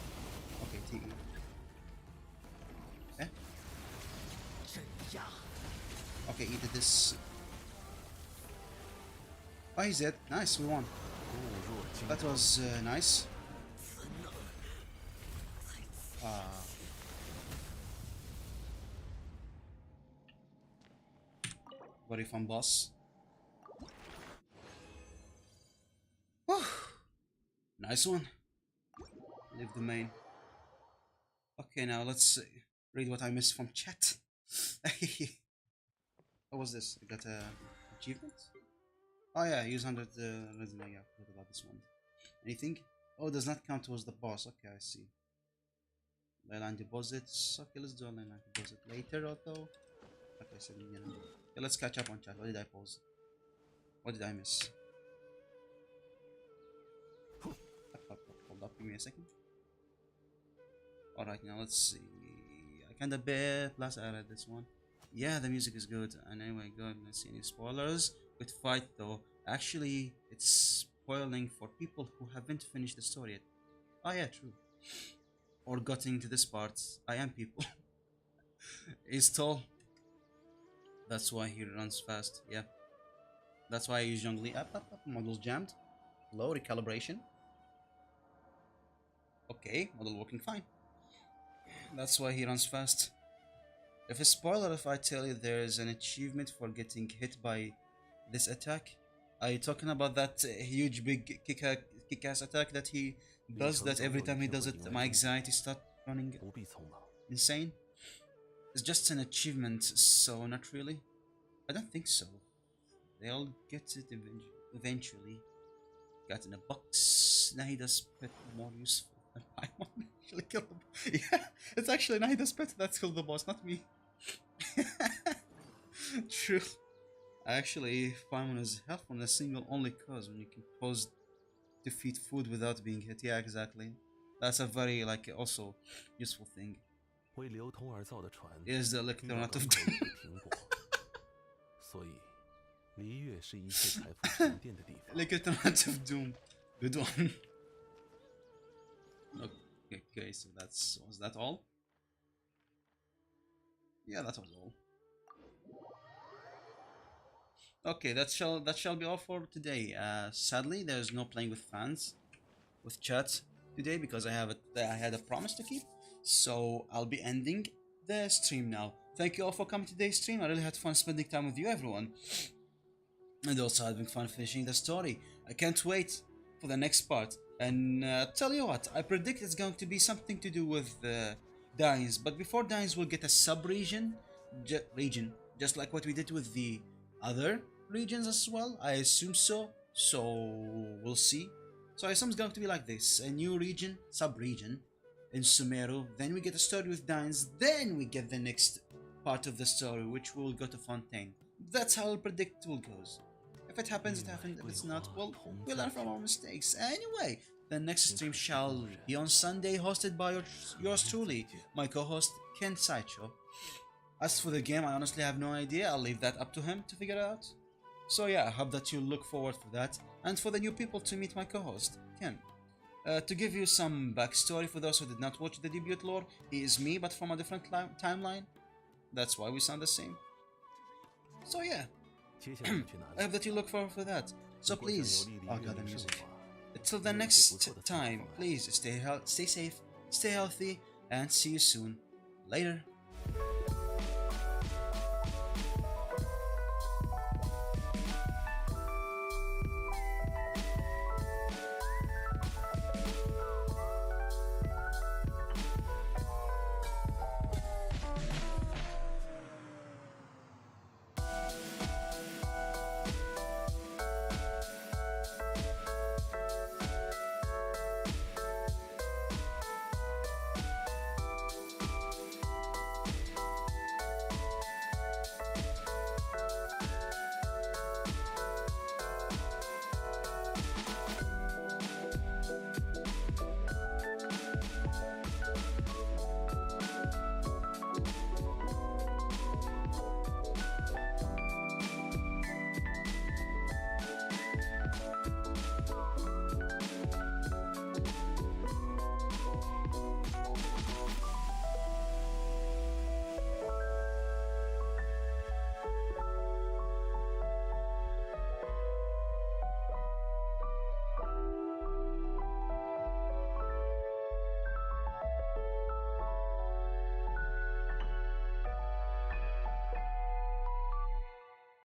A: Okay, TE. Eh? Okay, he did this. Oh, he's dead. Nice, we won. That was nice. Very fun boss. Whew. Nice one. Leave the main. Okay, now let's read what I missed from chat. What was this? I got a achievement? Oh yeah, use 100 resume. Yeah, what about this one? Anything? Oh, does not count towards the boss. Okay, I see. Leyline deposits. Okay, let's do a leyline deposit later, although. Okay, so you know. Okay, let's catch up on chat. What did I pause? What did I miss? Hold up, give me a second. Alright, now let's see. I kinda bet plus I read this one. Yeah, the music is good. And anyway, good. Let's see any spoilers. Good fight though. Actually, it's spoiling for people who haven't finished the story yet. Oh yeah, true. Or gotten to this part. I am people. He's tall. That's why he runs fast. Yeah. That's why I use Zhongli. Up. Models jammed. Low recalibration. Okay, model working fine. That's why he runs fast. If a spoiler if I tell you there's an achievement for getting hit by this attack. Are you talking about that huge big kick-ass attack that he does that every time he does it my anxiety starts running insane? It's just an achievement, so not really. I don't think so. They'll get it eventually. Got in a box. Nahida's pet more useful than my one actually killed the boss. Yeah, it's actually Nahida's pet that killed the boss, not me. True. Actually, Paimon is helpful in a single only cause when you can pause defeat food without being hit. Yeah, exactly. That's a very also useful thing. Is the electorate of electorate of doom. Good one. Okay, so was that all? Yeah, that was all. Okay, that shall be all for today. Sadly, there's no playing with fans, with chat today because I had a promise to keep. So I'll be ending the stream now. Thank you all for coming to today's stream. I really had fun spending time with you, everyone, and also having fun finishing the story. I can't wait for the next part. And tell you what, I predict it's going to be something to do with Dines. But before Dines, we'll get a sub-region, just like what we did with the other regions as well. I assume so. So we'll see. So I assume it's going to be like this: a new region, sub-region in Sumeru. Then we get a story with Dines. Then we get the next part of the story, which will go to Fontaine. That's how I predict it will goes. If it happens, it happens. If it's not, well, we learn from our mistakes. Anyway, the next stream shall be on Sunday, hosted by yours truly, my co-host Ken Saicho. As for the game, I honestly have no idea. I'll leave that up to him to figure it out. So yeah, I hope that you look forward for that, and for the new people to meet my co-host Ken. To give you some backstory for those who did not watch the debut lore, he is me, but from a different timeline. That's why we sound the same. So yeah. I hope that you look forward for that. So please, oh god, the music. Until the next time, please stay safe, stay healthy, and see you soon. Later.